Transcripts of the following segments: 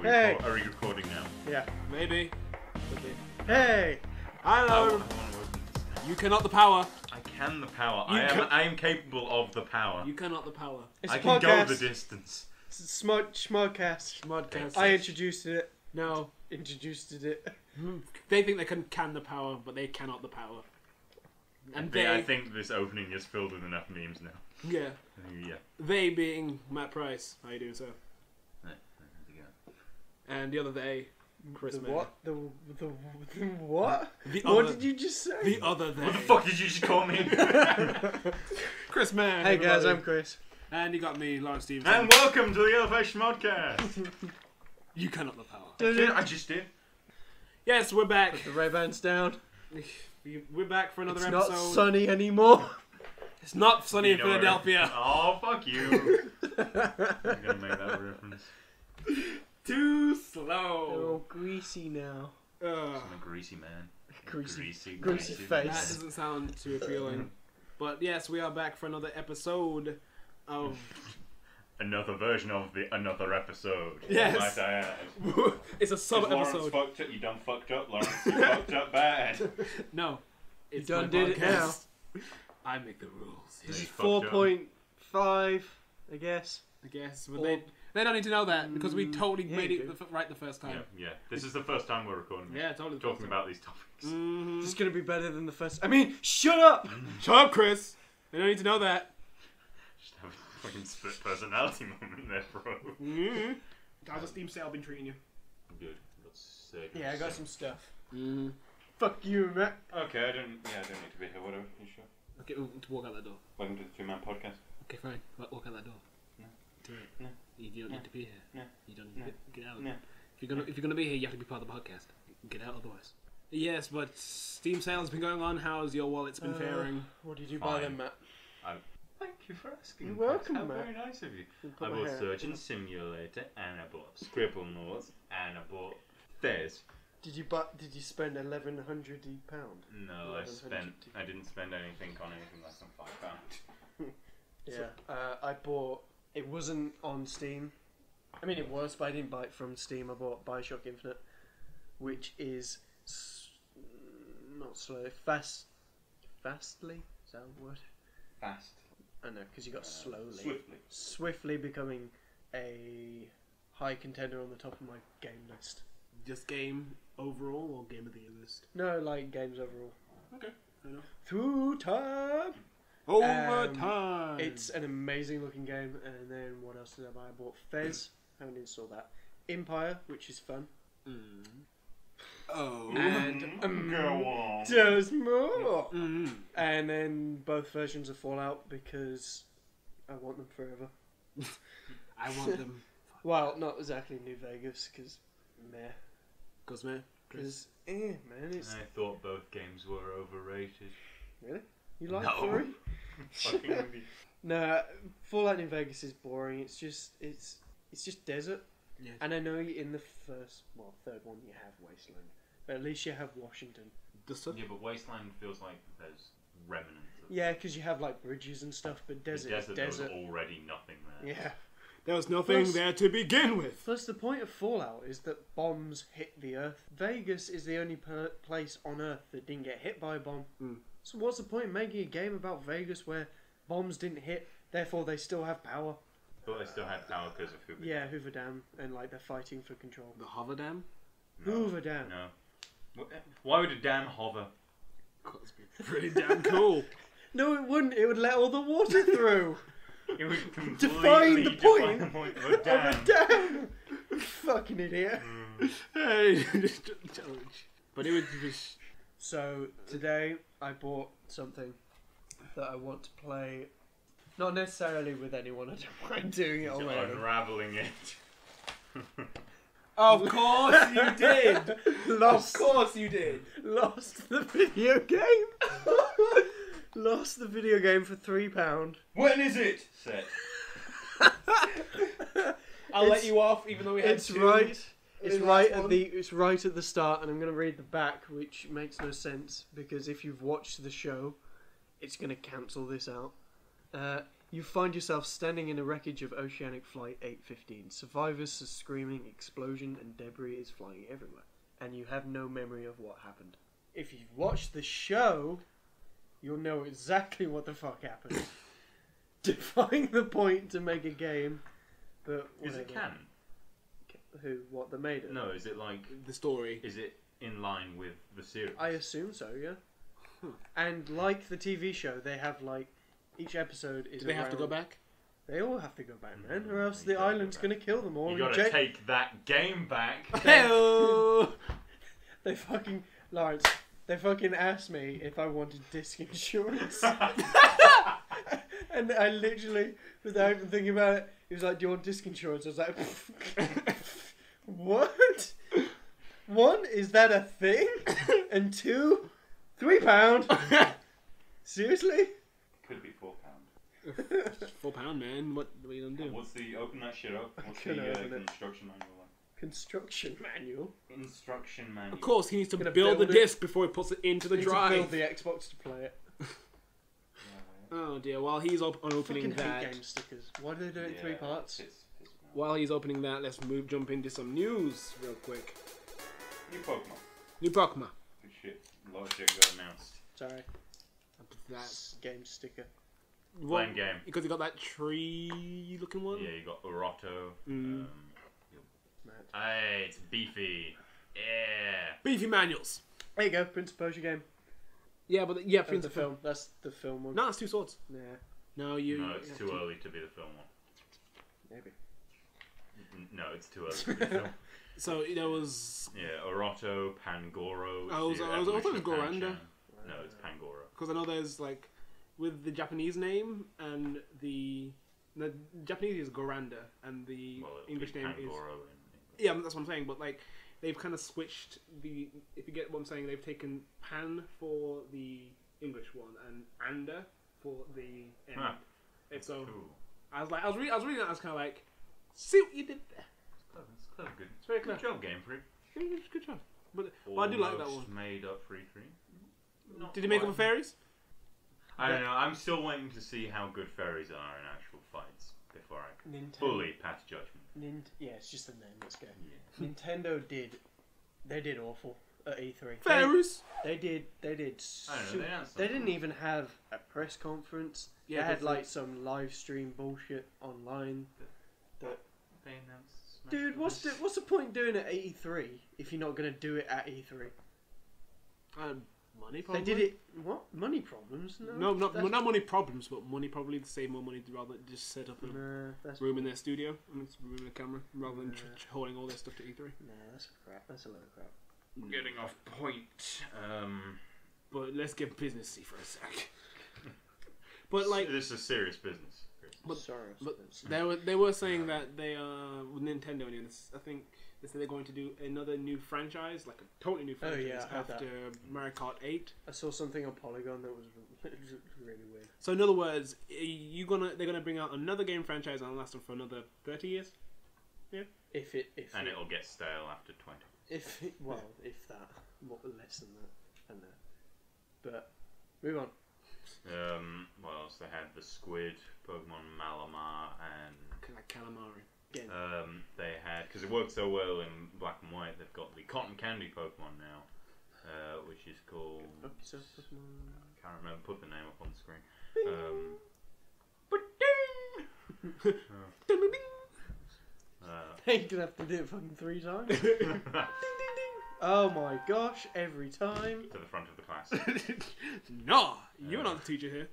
Hey. Are we recording now? Yeah. Maybe. Could be. Hey. Hello. You cannot the power. I can the power. You I am capable of the power. You cannot the power. It's I a can podcast. go the distance. It's a Schmodcast. Schmodcast. I introduced it. No. Introduced it. They think they can the power, but they cannot the power. And I think this opening is filled with enough memes now. Yeah. Yeah. They being Matt Price. How you doing, sir? There you go. And the other they, Chris The Mann. what? The what? The What other- did you just say? The other they. What the fuck did you just call me? Chris Mann. Hey guys, everybody. I'm Chris. And you got me, Lawrence Stevenson. And welcome to the LFA Schmodcast. You cannot the power. I just did. Yes, we're back. Put the Ray-Bans down. We're back for another It's episode. not sunny anymore. It's not sunny in You know where- Philadelphia. Oh, fuck you. I'm gonna make that reference. Too They're slow. all greasy now. Ugh. I'm a greasy man. Greasy That face. doesn't sound too appealing. But yes, we are back for another episode of... Another version of another episode. Yes. Might I add. It's a Lawrence sub-episode. fucked up. You done fucked up, Lawrence. You fucked up bad. No. It's done my did it now. podcast. I make the rules. This Yeah, is you fucked up. 4.5, I guess. I guess. But Or- they don't need to know that because we totally Yeah, made you it right the first Yeah, time. yeah. This is the first time we're recording. Yeah, totally. Talking about these topics. Mm-hmm. This is gonna be better than the first. I mean, shut up! Shut up, Chris. They don't need to know that. Just have a fucking split personality moment there, bro. Mm-hmm. How's the Steam sale been treating you? Good. Let's Yeah, I got some stuff. Mm-hmm. Fuck you, Matt. Okay, I don't need to be here. Whatever. You sure? Okay, we'll walk out that door. Welcome to the Two Man Podcast. Okay, fine. Walk out that door. No. Do it. No. You don't No. need to be here. No. You don't No. need to get out. No. If you're gonna be here, you have to be part of the podcast. Get out otherwise. Yes, but Steam sale's been going on. How's your wallet's been faring? What did you buy then, Matt? Thank you for asking. You're welcome, How Matt. very nice of you. Put I my bought hair- Surgeon Simulator, and I bought Scribble Notes, and I bought Fez. Did you spend £1,100? No, I didn't spend anything on anything less than £5. Yeah. I bought. It wasn't on Steam. I mean, it was, but I didn't buy it from Steam. I bought Bioshock Infinite, which is not slow. Fastly. Is that a word? Fast. I know, because you got slowly. Swiftly. Becoming a high contender on the top of my game list. Just game overall or game of the year list? No, like games overall. Okay, fair enough. Through time. Overtime. It's an amazing looking game. And then what else did I buy? I bought Fez. Haven't installed that. Empire, which is fun. Oh. And Go on. there's more. Mm-hmm. And then both versions of Fallout because I want them forever. I want them. Well, not exactly New Vegas because meh. Cosme. Because man, it's I thought both games were overrated. really you like No. three? Fucking with you. No, Fallout New Vegas is boring. It's just desert. Yeah. And I know in the third one you have Wasteland, but at least you have Washington. Yeah, but Wasteland feels like there's remnants of Yeah, because you have like bridges and stuff, but desert is There desert. was already nothing there. Yeah. There was nothing Plus- there to begin with. Plus, the point of Fallout is that bombs hit the Earth. Vegas is the only place on Earth that didn't get hit by a bomb. Mm. So what's the point of making a game about Vegas where bombs didn't hit, therefore they still have power? I thought they still had power because of Hoover. Yeah, Hoover Dam, and like they're fighting for control. The hover dam? No. Hoover Dam. No. Why would a dam hover? Pretty damn cool. No, it wouldn't. It would let all the water through. It would completely Define the point of a Of dam. a dam. Fucking idiot. Hey, challenge. But it would just. So today I bought something that I want to play. Not necessarily with anyone. I don't mind doing it on my own. Unraveling it. Of course you did. Lost. Of course you did. Lost the video game. Lost the video game for £3. When is it set? I'll let you off, even though we had It's two. right. It's the right last at one. it's right at the start, and I'm going to read the back, which makes no sense because if you've watched the show, it's going to cancel this out. You find yourself standing in the wreckage of Oceanic Flight 815. Survivors are screaming, explosion and debris is flying everywhere. And you have no memory of what happened. If you've watched the show, you'll know exactly what the fuck happened. Defying the point to make a game, but Is it canon? Who? What? They made it? No, is it like... The story. Is it in line with the series? I assume so, yeah. And like the TV show, they have like... Each episode is Do they have to go back? They all have to go back, man, or else the island's going to kill them all. You gotta take that game back. They fucking... Lawrence, they fucking asked me if I wanted disc insurance. And I literally, without even thinking about it, he was like, do you want disc insurance? I was like, what? One, is that a thing? And two, £3? Seriously? Could be £4. £4, man. What are you gonna do? What's the... Open that shit up. What's the couldn't open it. construction manual like? Construction manual? Instruction manual. Of course, he needs to Gonna build the build it. disc before he puts it into the Need to drive. build the Xbox to play it. Oh dear. While he's opening Fucking that, hate game stickers. Why do they do it in 3 parts? while he's opening that, let's jump into some news real quick. New Pokemon. New Pokemon. Good shit. A lot of shit got announced. Sorry. That's Game sticker. Playing game. Because you got that tree-looking one. Yeah, you got Oroto. Mm. Hey, it's beefy. Yeah. Beefy manuals. There you go, Prince of Persia game. Yeah, but The film. That's the film one. No, it's 2 swords. Yeah, No, you. No, it's too early to be the film one. maybe. No, it's too early to be the film. So there was. Yeah, Oroto, Pangoro. I thought it was Goranda. No, it's Pangoro. Because I know there's like, with the Japanese name and the Japanese is Goranda and the English name is. Yeah, that's what I'm saying. But like, they've kind of switched the. If you get what I'm saying, they've taken Pan for the English one and Anda for the end. Huh. And so Cool. I was reading that. I was kind of like, see what you did there. It's clever, good. It's very clever. Good job, Game Freak. Good job. But I do like that one. Made up free. Did he make them fairies? I don't know. I'm still waiting to see how good fairies are in actual fights before I can fully pass judgment. Yeah, it's just a name. Let's go. Yeah. Nintendo did awful at E3. Fairies. They did. I don't know. They didn't even have a press conference. Yeah, they had like some live stream bullshit online. They announced Smash Dude, what's the point doing it at E3 if you're not gonna do it at E3? Money problems. They did it. What? Money problems? No, not money problems, but money probably to save more money rather than just set up a room in their studio. I mean, room in the camera rather than holding all their stuff to E3. Nah, that's crap. That's a load of crap. Getting off point. But let's get businessy for a sec. But like, this is serious business. But they were saying that they with Nintendo and I think they said they're going to do another new franchise, like a totally new franchise after Mario Kart 8. I saw something on Polygon that was really weird. So in other words, they're gonna bring out another game franchise and it'll last them for another 30 years. Yeah. If it'll get stale after 20. If that, what less than that, but move on. What else? They had the Squid, Pokemon Malamar, and Calamari. They had, because it worked so well in Black and White, they've got the Cotton Candy Pokemon now, which is called. I can't remember. Put the name up on the screen. You're gonna have to do it fucking 3 times. Ding, ding, ding. Oh my gosh! Every time. To the front of the class. No, you're not the teacher here.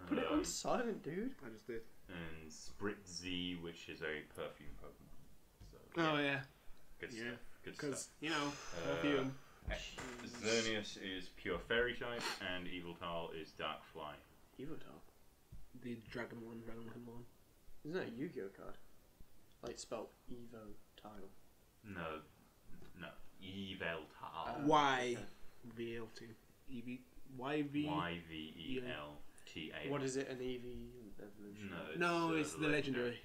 Put it on silent, dude. I just did. And Spritzy, which is a perfume Pokemon. So, oh yeah. Good stuff. Good Because stuff. perfume. Xerneas is pure fairy type, and Eviltal is dark fly. Eviltal? The dragon one. Isn't that a Yu-Gi-Oh card? Like spelled Evo tile. No. Yveltal. Y-V-L-T. Y-V-E-L-T-A. What is it? An EV evolution? No, it's the legendary.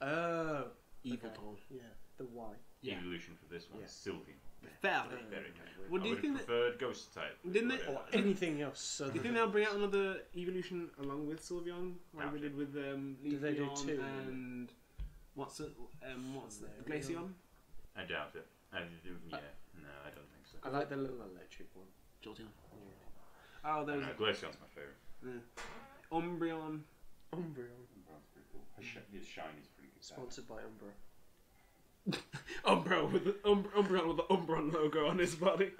Oh. Eviltal. Yeah, the Y. Yeah. Evolution for this one is Sylveon. Fairly. Very casually. What do I you would think have preferred Ghost type. Didn't they- Or anything else. So Do you think they'll bring out another evolution along with Sylveon, like they did with they do Leafeon two? and what's the Glaceon? I doubt it. Yeah, no, I don't think so. I like the little electric one. Jolteon. Yeah. Oh, there's Glaceon's my favourite. Umbreon. Umbreon. Umbreon's pretty cool. His shiny's pretty good. Sponsored by Umbra. Umbreon with the Umbreon logo on his body.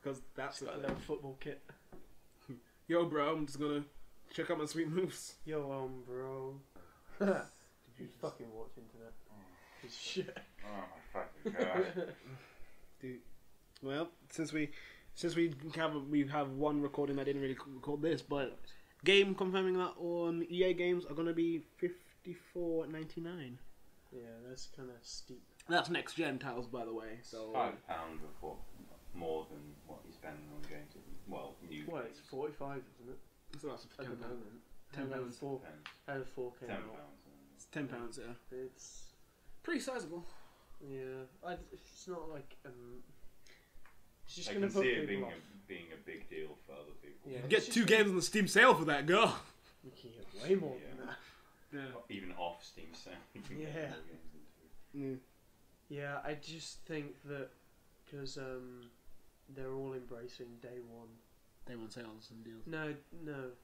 Because that's got a little football kit. Yo, bro, I'm just gonna check out my sweet moves. Yo, bro. Did you fucking watch internet? Piece of shit. Oh my fucking god. Dude. Well, since we have one recording that didn't really record this, but game confirming that on EA games are gonna be $54.99. Yeah, that's kind of steep. That's next gen titles, by the way. So £5 before more than what you're spending on games. Well, new. Well, it's 45, isn't it? So that's At the £10. moment. £10. Out of 4K. £10. It's £10. Yeah, It's pretty sizable. yeah. It's not like it's just I gonna can put see it people being off. a big deal for other people. Yeah. You It's get just 2 games on the Steam sale for that, girl. You can get way more than that. Yeah. Even off Steam sale. you can get Yeah. more games into it. Yeah, I just think that because they're all embracing day one. Day one sales and deals. No,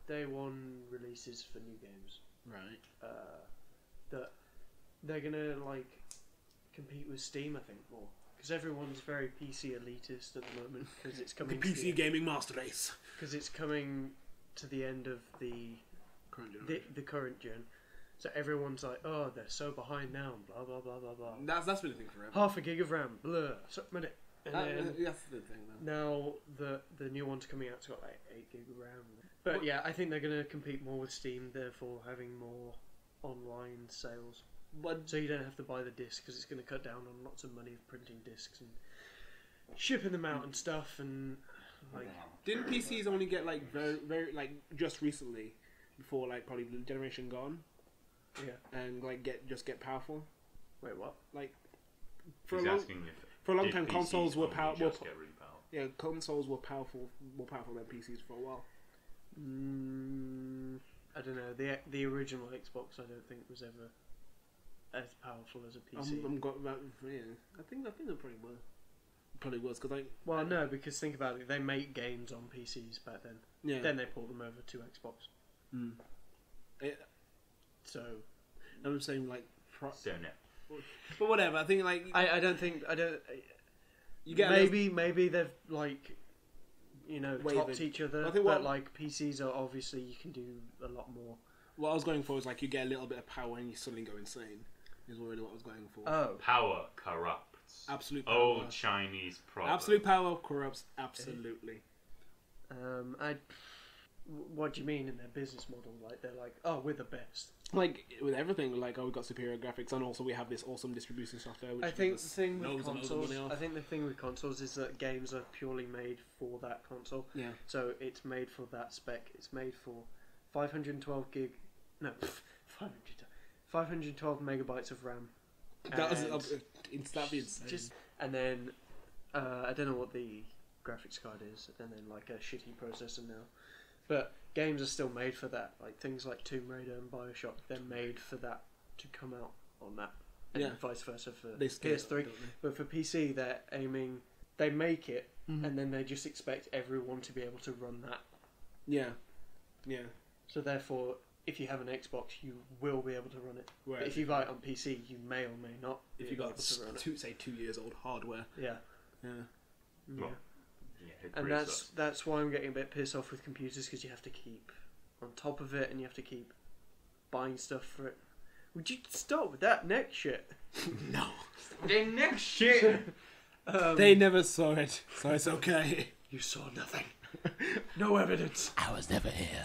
day one releases for new games. Right. That they're gonna like compete with Steam, I think, more because everyone's very PC elitist at the moment because it's coming. The PC gaming master race. Because it's coming to the end of the current gen. So everyone's like, oh, they're so behind now, and blah blah blah blah blah. That's been a thing forever. Half a gig of RAM, blur, so minute. And then that's the thing, though. now the new one's coming out, it's got like 8 gig of RAM. But yeah, I think they're going to compete more with Steam, therefore having more online sales. But So you don't have to buy the disc because it's going to cut down on lots of money of printing discs and shipping them out and stuff. And like, didn't PCs only get like very like just recently, before like probably the generation gone, yeah. and like get powerful? Wait, what? Like He's asking if for a long did time, PCs consoles were only powerful. just get really powerful? Yeah, consoles were more powerful than PCs for a while. I don't know. The original Xbox, I don't think was ever as powerful as a PC. I think they probably was because like. Well, no, because think about it. They make games on PCs back then. Yeah. Then they pulled them over to Xbox. So I'm saying like. So no. But whatever. I think like. I don't think You get maybe they've like. Wavered. Topped each other, I think but like PCs are obviously you can do a lot more. What I was going for is like you get a little bit of power and you suddenly go insane. Is really what I was going for. Oh, Power corrupts. Absolute power. Old Chinese proverb. Absolute power corrupts absolutely. What do you mean in their business model? Like they're like, oh, we're the best. Like with everything, like we've got superior graphics and also we have this awesome distribution software. Which I think the gives us thing with loads and loads of consoles, money off. I think the thing with consoles is that games are purely made for that console. Yeah. So it's made for that spec. It's made for 512 gig, no, 512 megabytes of RAM. That'd be insane. And then I don't know what the graphics card is, and then like a shitty processor now. But games are still made for that. Like things like Tomb Raider and Bioshock, they're made for that to come out on that. And vice versa for PS3. But for PC, they're aiming. They make it, and then they just expect everyone to be able to run that. Yeah. So therefore, if you have an Xbox, you will be able to run it. Whereas But if you buy it on PC, you may or may not. If you got 2 years old hardware. Yeah. Well, yeah, And that's why I'm getting a bit pissed off with computers, because you have to keep on top of it and you have to keep buying stuff for it. Would you stop with that neck shit? No. The next shit. They never saw it, so it's okay. You saw nothing. No evidence. I was never here.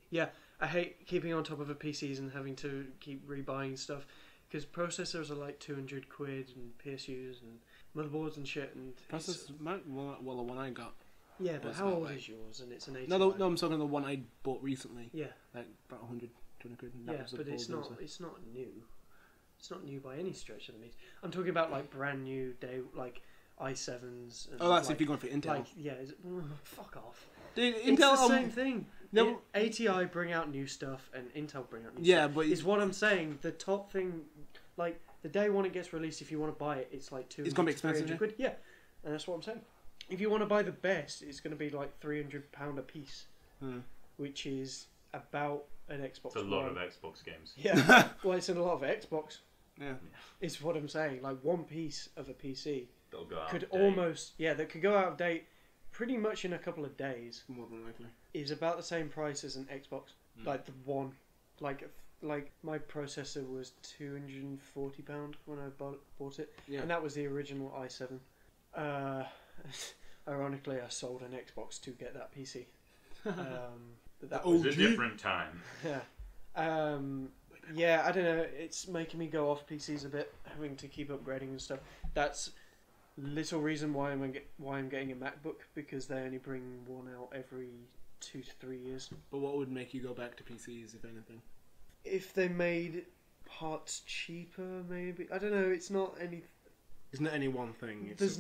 Yeah, I hate keeping on top of a PCs and having to keep rebuying stuff, because processors are like 200 quid and PSUs and motherboards and shit. And well, the one I got. Yeah, but how old is yours? And it's an 80. No, I'm talking the one I bought recently. Yeah, like about 100, 200 quid. Yeah, but it's not new. It's not new by any stretch of the means. I'm talking about like brand new day, like i7s. And that's like, if you're going for Intel. Like, yeah, fuck off. Dude, It's Intel, the same thing. No, ATI bring out new stuff and Intel bring out new stuff. yeah, but Is what I'm saying. The top thing, like the day when it gets released, if you want to buy it, it's like it's gonna be expensive. £300. Yeah, and that's what I'm saying. If you want to buy the best, it's going to be like £300 a piece, which is about an Xbox. It's a lot of Xbox games. Yeah, well, it's in a lot of Xbox. Yeah, is what I'm saying. Like one piece of a PC That'll go out could of date. almost that could go out of date pretty much in a couple of days. more than likely. Is about the same price as an Xbox. Like the one, like my processor was £240 when I bought it, and that was the original i7. Ironically, I sold an Xbox to get that PC. That was a different time. Yeah. Yeah, I don't know. It's making me go off PCs a bit, having to keep upgrading and stuff. That's little reason why I'm getting a MacBook, because they only bring one out every 2 to 3 years. But what would make you go back to PCs, if anything? If they made parts cheaper, maybe. I don't know. It's not any. Isn't it any one thing? There's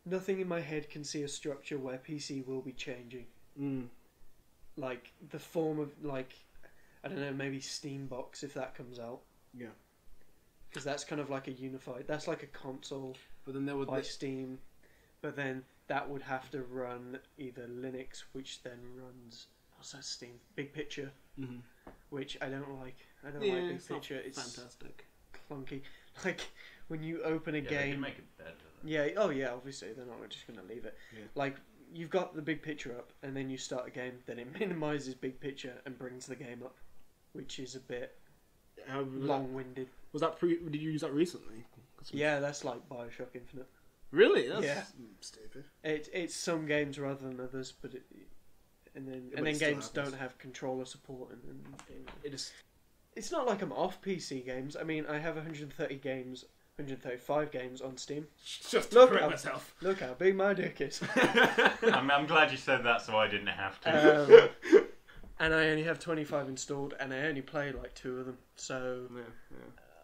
nothing in my head can see a structure where PC will be changing. Like the form of like. I don't know, maybe Steambox if that comes out. Yeah. Because that's kind of like a unified... That's like a console but then there would by Steam. But then that would have to run either Linux, which then runs... What's that Steam? Big Picture. Mm-hmm. Which I don't like. I don't like Big Picture. It's fantastic. Clunky. Like, when you open a game... They can make it better. Yeah, oh yeah, obviously. They're not just going to leave it. Yeah. Like, you've got the Big Picture up, and then you start a game, then it minimises Big Picture and brings the game up. Which is a bit long-winded. Did you use that recently? Yeah, that's like BioShock Infinite. Really? That's stupid. It's some games rather than others, but then games don't have controller support, and it's not like I'm off PC games. I mean, I have 135 games on Steam. Just look correct myself. Look how big my dick is. I'm glad you said that, so I didn't have to. And I only have 25 installed, and I only play like 2 of them. So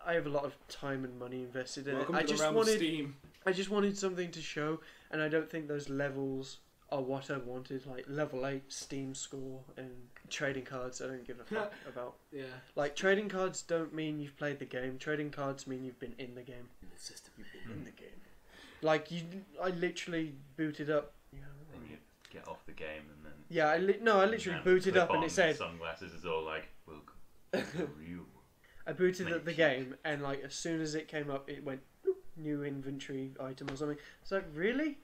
I have a lot of time and money invested in Welcome it. to Steam. I just wanted something to show, and I don't think those levels are what I wanted. Like level 8 Steam score and trading cards, I don't give a fuck about. Yeah. Like trading cards don't mean you've played the game. Trading cards mean you've been in the game. In the system, you've been in the game. Like I literally booted up. Then you get off the game and then. Yeah, I literally booted up and it said sunglasses is all like, welcome to you. I booted up the game and like as soon as it came up, it went bloop, new inventory item or something. It's like, really?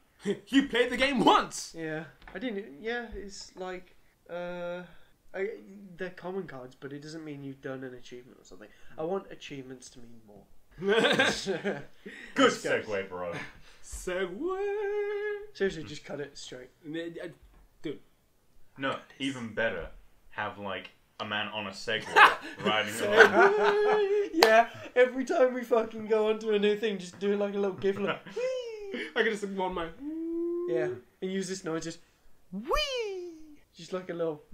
You played the game once. Yeah, I didn't. Yeah, it's like they're common cards, but it doesn't mean you've done an achievement or something. I want achievements to mean more. Good segue, bro. Segway. Seriously, just cut it straight. Dude. No, even better. Have like a man on a Segway riding along. Yeah, every time we fucking go onto a new thing, just do like a little gif like, I can just want my. Yeah, and use this noise just wee, just like a little.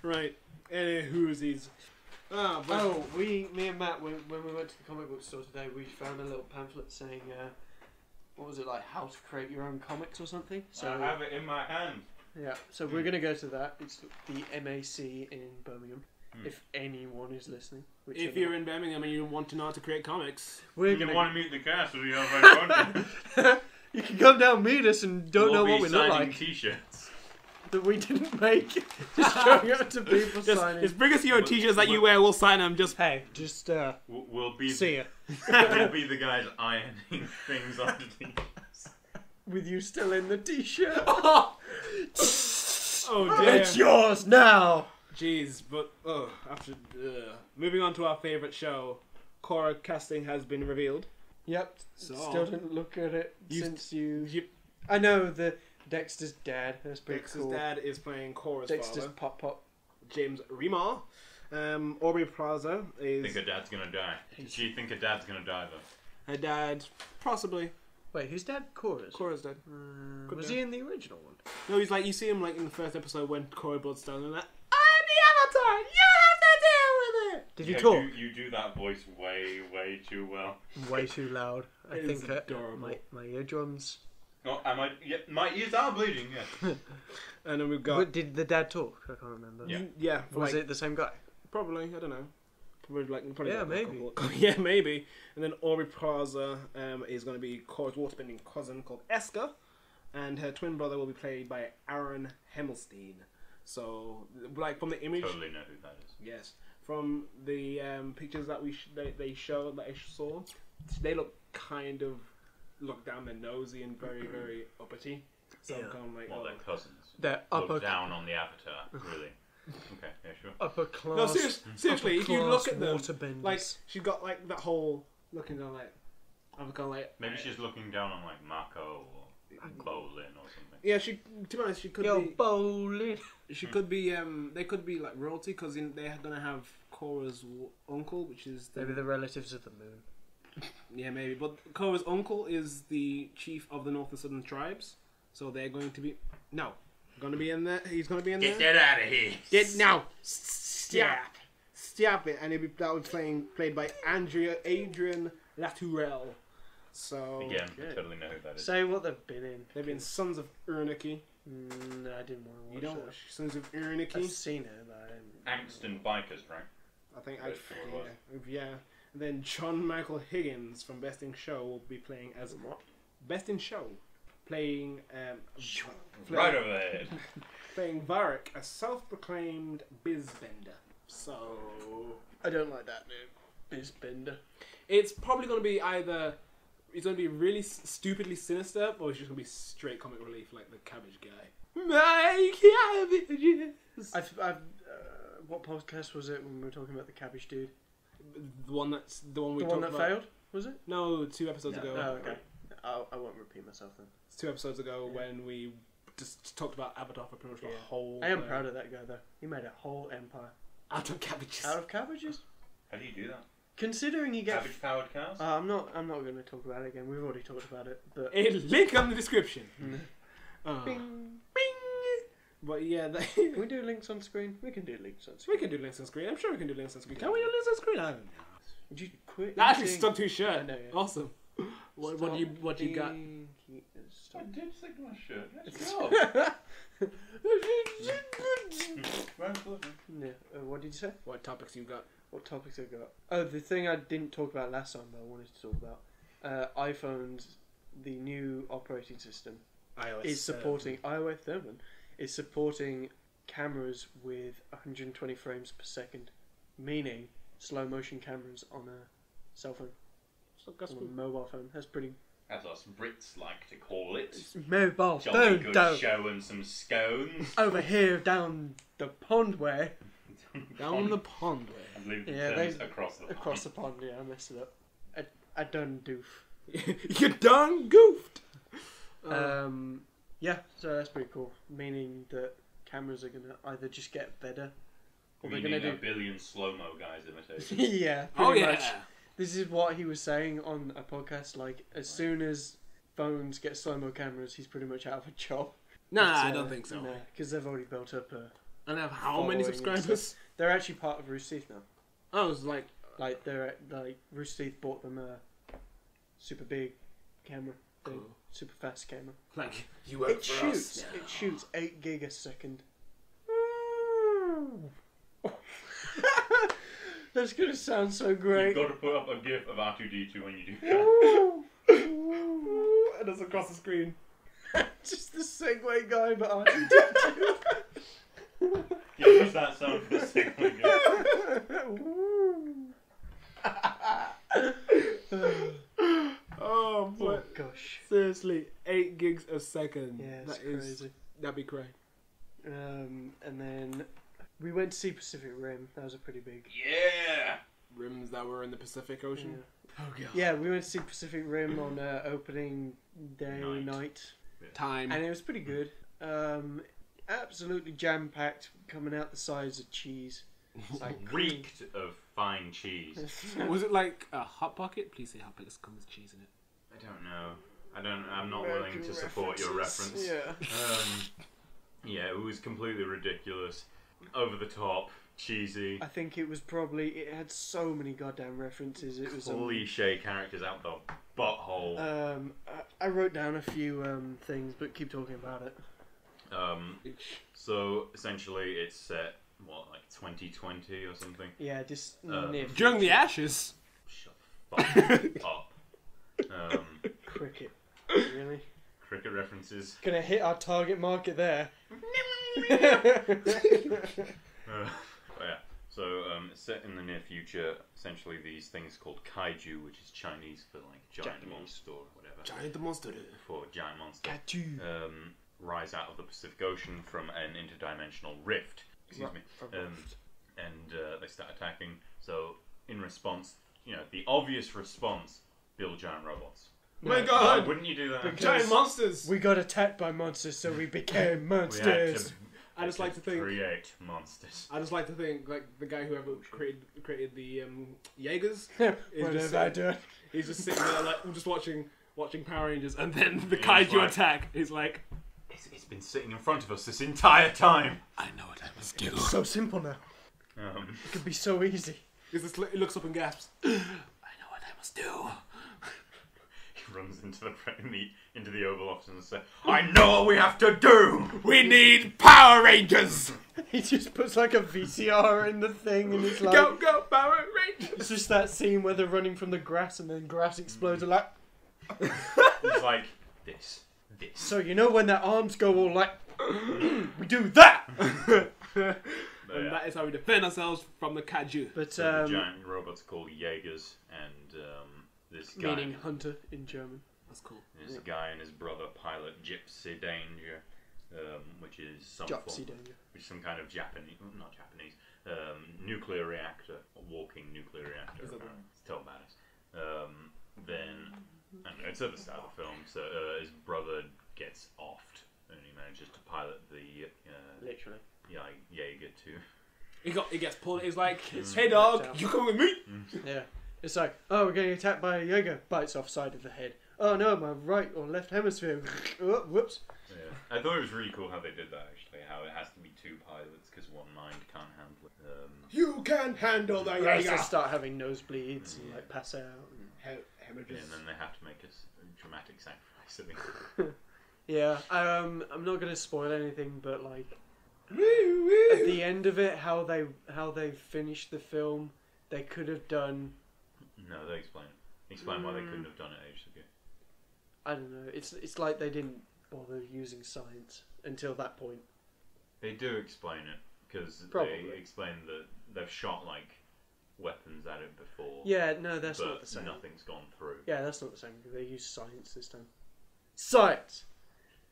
Right. Whoosies. Me and Matt, when we went to the comic book store today, we found a little pamphlet saying, what was it, like how to create your own comics or something? So I have it in my hand. Yeah, so we're going to go to that. It's the MAC in Birmingham, if anyone is listening. If you're in Birmingham and you want to know how to create comics, we're going to want to meet the cast or you have you can come down and meet us and don't know what we look like. T-shirts that we didn't make. Just showing up to people signing. Just bring us your t-shirts that you wear, we'll sign them. Just we'll be see ya. We'll be the guys ironing things underneath us. With you still in the t-shirt. Oh dear. It's yours now. Jeez, but after moving on to our favourite show, Cora casting has been revealed. Yep. So, still didn't look at it since you. I know the Dexter's dad. That's pretty Dexter's cool. dad is playing Cora's Dexter's father. Pop. James Remar. Aubrey Plaza is. I think her dad's gonna die. Does she think her dad's gonna die though? Her dad, possibly. Wait, whose dad? Cora's. Cora's dad. Was he in the original one? No, he's like, you see him like in the first episode when Cora Bloodstone and that. I'm the Avatar. You have to deal with it. Did you talk? You do that voice way too well. Way too loud. I think adorable. My eardrums. Oh, yeah, my ears are bleeding. Yeah. And then we've got. Did the dad talk? I can't remember. Yeah. Was it the same guy? Probably. I don't know. Yeah, maybe. Yeah, maybe. And then Aubrey Plaza is going to be Cora's waterbending cousin called Eska, and her twin brother will be played by Aaron Himmelstein. So, like from the image, Totally know who that is. yes, from the pictures that they showed that I saw, they look down their nosy and very uppity. So I'm kind of like, well, they're cousins. They're look down on the avatar, really. Okay, yeah, sure. Upper class. No, seriously, if you look at them, waterbenders. like she's got like that whole looking down like, I'm kind of like. Maybe she's looking down on like Mako or Bolin or something. Yeah, to be honest, she could be. Bowling. She could be. They could be like royalty because they're gonna have Korra's uncle, which is Maybe the relatives of the moon. Yeah, maybe. But Korra's uncle is the chief of the North and Southern tribes, so they're going to be going to be in there. He's going to be in there. Get that out of here! Get now! Stop it! And that was played by Adrian Latourelle. So again, I totally know who that is. Say what they've been in. They've been Sons of Urniki. No, I didn't want to watch. You don't that. watch Sons of Urniki? I've seen it, but I didn't. Angst and Bikers, right? I think Yeah. And then John Michael Higgins from Best in Show will be playing as What? Best in Show, playing Right over there. playing Varric, a self-proclaimed bizbender. So I don't like that name. Bizbender. it's probably going to be either it's going to be really stupidly sinister, or it's just going to be straight comic relief like the Cabbage Guy. My cabbages. What podcast was it when we were talking about the cabbage dude? The one we The one talked that about. failed, was it? No, 2 episodes ago. Oh, okay. I won't repeat myself then. 2 episodes ago when we just talked about Avatar for pretty much the whole. I am proud of that guy though. He made a whole empire out of cabbages. out of cabbages. How do you do that? Considering you get Cabbage powered cows? I'm not going to talk about it again. We've already talked about it, but A link on the description. Bing. But yeah, Can we do links on screen? We can do links on screen. we can do links on screen. I'm sure we can do links on screen. Can we do links on screen? I don't know. Would you quit? That actually eating? stuck to his shirt. I know, yeah. Awesome. What you got? I did stick to my shirt. Let's go. Yeah. What did you say? What topics you got? What topics I got? Oh, the thing I didn't talk about last time, but I wanted to talk about. iPhone's the new operating system iOS is supporting iOS 7 is supporting cameras with 120 frames per second, meaning slow motion cameras on a cell phone, on a mobile phone. That's pretty. As us Brits like to call it. Mobile Jolly phone, good show and some scones. over here down the pond way. Down the pond way. I believe the Yeah, terms across the pond. Across the pond, yeah, I messed it up. I done doof. You done goofed. Yeah, so that's pretty cool. Meaning that cameras are gonna either just get better, or they're Meaning gonna a billion slow-mo guys imitating. yeah, pretty much. This is what he was saying on a podcast. Like, as soon as phones get slow-mo cameras, he's pretty much out of a job. Nah, I don't think so. No, because they've already built up a. And they have how many subscribers? They're actually part of Rooster Teeth now. Oh, it's like they're like Rooster Teeth bought them a super big camera, thing, cool. super fast camera. Like you work It for shoots. us. It shoots 8 gig a second. That's gonna sound so great. You've got to put up a gif of R2D2 when you do that. And it's across the screen. Just the Segway guy, but R2D2. Yeah, use that sound for the Segway Oh, boy. Oh gosh. Seriously, 8 gigs a second. Yeah, it's crazy. That'd be great. And then we went to see Pacific Rim. That was a pretty big. Yeah! Rims that were in the Pacific Ocean. Yeah. Oh god. Yeah, we went to see Pacific Rim on opening day night, Time. and it was pretty good. Absolutely jam packed, coming out the sides of cheese. Like reeked of fine cheese. Was it like a Hot Pocket? Please say Hot Pockets comes with cheese in it. I don't know. I'm not willing to support your reference. Yeah. Yeah, it was completely ridiculous. Over the top. cheesy. I think it had so many goddamn references. It was cliche characters out the butthole. I wrote down a few things, but keep talking about it. So essentially, it's set like 2020 or something. Yeah, just during the Ashes. Shut the fuck up. Cricket, really? Cricket references. Gonna hit our target market there. It's set in the near future. Essentially, these things called kaiju, which is Chinese for like giant monster or whatever. Giant monster. For giant monster. Kaiju. Rise out of the Pacific Ocean from an interdimensional rift. Excuse me. And they start attacking. So, in response, the obvious response: build giant robots. My God! Why wouldn't you do that? Giant monsters. We got attacked by monsters, so we became monsters. I just like to think create monsters. I just like to think like the guy who ever created the Jaegers. What have I done? He's just sitting there like just watching Power Rangers, and then the kaiju attack. He's like, it's been sitting in front of us this entire time. I know what I must do. It's so simple now. It could be so easy. He looks up and gasps. I know what I must do. He runs into the Oval Office and says, I know what we have to do! We need Power Rangers! He just puts like a VCR in the thing and it's like... Go, Power Rangers! It's just that scene where they're running from the grass and then grass explodes and like... He's like, this. So when their arms go all like... we do that! And that is how we defend ourselves from the kaiju. But the giant robots are called Jaegers, and this guy... Meaning hunter in German. That's cool. This guy and his brother pilot Gypsy Danger, which is some kind of not Japanese, nuclear reactor, a walking nuclear reactor. It's totally badass. Then, it's at the start of the film, so his brother gets offed, and he manages to pilot the... literally. Jaeger too. He gets pulled. He's like, "Hey dog, you come with me?" Yeah. It's like, oh, we're getting attacked by a Jaeger. Bites off side of the head. Oh no, my right or left hemisphere. Oh, whoops. Yeah. I thought it was really cool how they did that actually. How it has to be two pilots because one mind can't handle it. You can handle the Jaeger. They start having nosebleeds and like pass out. And hemorrhages. And then they have to make a dramatic sacrifice. I think. Yeah. I'm not gonna spoil anything, but like. At the end of it, how they finished the film, they could have done. No, they explain it. Explain why they couldn't have done it ages ago. I don't know. It's like they didn't bother using science until that point. They do explain it because they explain that they've shot like weapons at it before. Yeah, no, that's not the same. Nothing's gone through. Yeah, that's not the same. They used science this time. Science,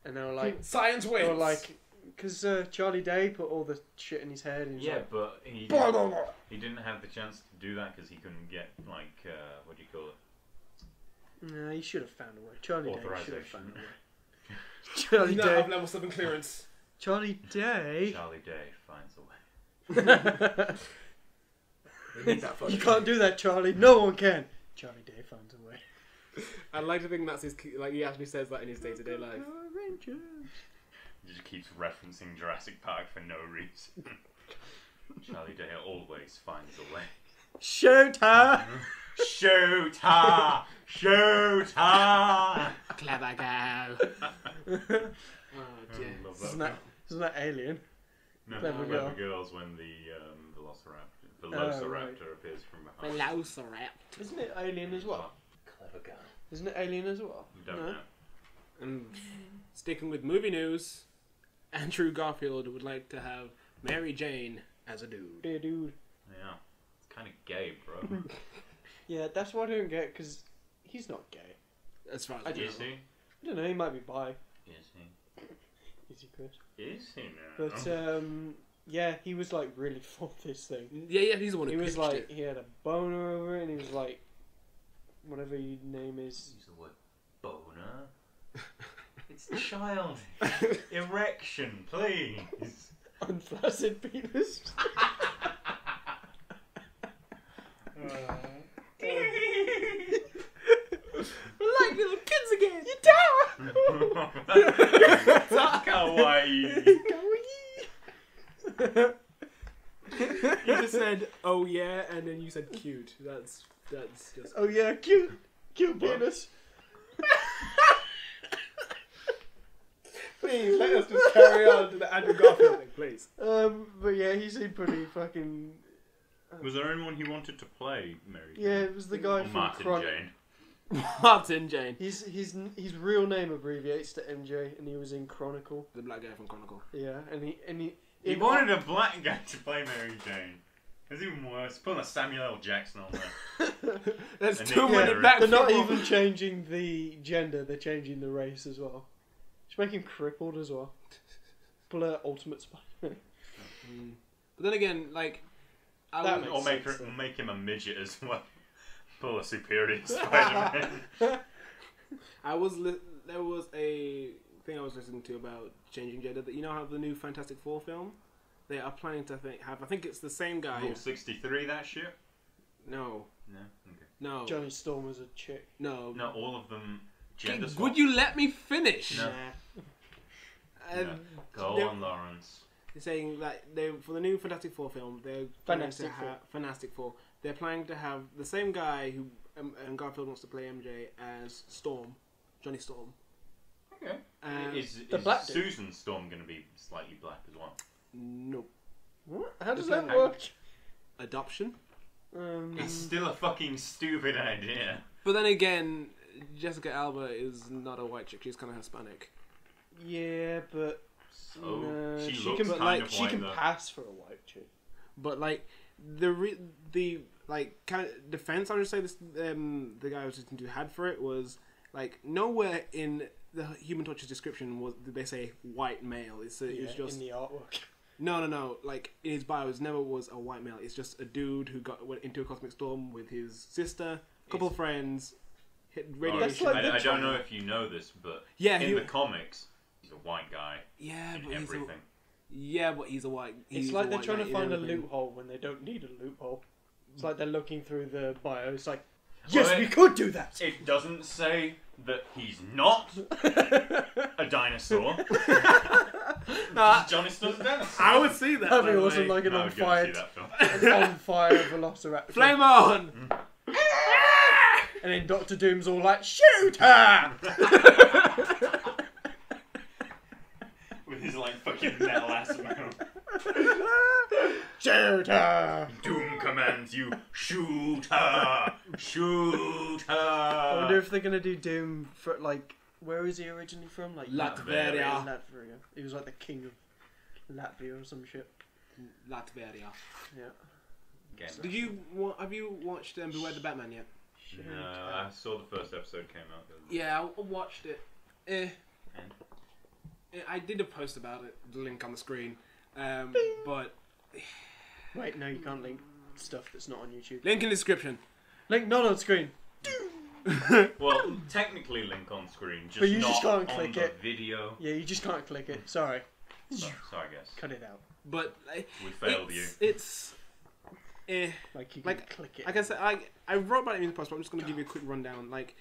and they were like science wins. They were like. Because Charlie Day put all the shit in his head. And but he didn't have the chance to do that because he couldn't get like what do you call it? No, he should have found a way. Charlie Day should have found a way. Charlie Day have level 7 clearance. Charlie Day finds a way. You can't do that, Charlie. No one can. Charlie Day finds a way. I'd like to think that's his like he actually says that in his day-to-day life. He just keeps referencing Jurassic Park for no reason. Charlie Day always finds a way. Shoot her! Shoot her! Shoot her! Clever girl. Oh, dear. Isn't that Alien? No, Clever Girl's when the Velociraptor appears from behind. Velociraptor. Isn't it Alien as well? Clever Girl. Isn't it Alien as well? Don't know. And sticking with movie news, Andrew Garfield would like to have Mary Jane as a dude. Be a dude. Yeah. It's kind of gay, bro. Yeah, that's what I don't get, because he's not gay. As far Is as he? I don't know, he might be bi. Is he? Is he, Chris? Is he now? But, yeah, he was, like, really for this thing. Yeah, he's the one who He was like, it. he had a boner over it, and he was like, whatever your name is. Use the word boner. It's childish. Erection, please. Unflaccid penis. We're like little kids again. That's kawaii. Kawaii. just said, "Oh yeah," and then you said "cute." That's just. Oh yeah, cute penis. Please let us just carry on to the Andrew Garfield thing, please. But yeah, he seemed pretty fucking. Was there anyone he wanted to play Mary Jane? Yeah, it was the guy from Martin Jane. Martin Jane. His real name abbreviates to MJ, and he was in Chronicle. The black guy from Chronicle. Yeah, and he wanted a black guy to play Mary Jane. It's even worse. Putting a Samuel L. Jackson on there. There's too many black people. They're not people. even changing the gender; they're changing the race as well. Just make him crippled as well. Blur Ultimate Spider-Man. But then again, like, or make him a midget as well. Pull a superior Spider-Man. there was a thing I was listening to about changing gender. That you know how the new Fantastic Four film, they are planning to I think it's the same guy. Rule 63, that shit. No. Okay. No. Johnny Storm was a chick. No. No, all of them. Gender swap. Would you let me finish? No. Go on, Lawrence. They're saying that for the new Fantastic Four film, they're planning to have Fantastic Four. They're planning to have the same guy who and Garfield wants to play MJ as Storm, Johnny Storm. Okay. Is black Susan Storm going to be slightly black as well? Nope. What? How does that work? Adoption. It's still a fucking stupid idea. But then again, Jessica Alba is not a white chick. She's kind of Hispanic. Yeah, but she can pass for a white chick. But like the like kind of defense I would say this the guy I was listening to had for it was like nowhere in the Human Torch's description did they say white male. It was just in the artwork. No. Like in his bio, it never was a white male. It's just a dude who went into a cosmic storm with his sister, a couple of friends. Hit radiation. I don't know if you know this, but in the comics, he's a white guy. Yeah, in but everything. But he's a white. It's like they're trying to find a loophole when they don't need a loophole. It's like they're looking through the bio. It's like, yes, we could do that. It doesn't say that he's not a dinosaur. Johnny Storm's a dinosaur. I would see that. It wasn't like an on fire Velociraptor. Flame on! And then Doctor Doom's all like, shoot her! With his like fucking metal ass mouth. Shoot her! Doom commands you, shoot her! Shoot her! I wonder if they're gonna do Doom for like, where is he originally from? Like Latvia. He was like the king of Latvia or some shit. Latvia. Yeah. Have you watched Beware the Batman yet? No, I saw the first episode came out. Yeah, I watched it. I did a post about it, the link on the screen. But... Wait, no, you can't link stuff that's not on YouTube. Link in the description. Link not on screen. Well, technically link on screen, just but you not just can't on click the it. video. Yeah, you just can't click it. Sorry. Sorry, guys. Cut it out. But we failed you. It's... Like you can click it. Like I said, I wrote about it in the post, but I'm just going to give you a quick rundown. Like,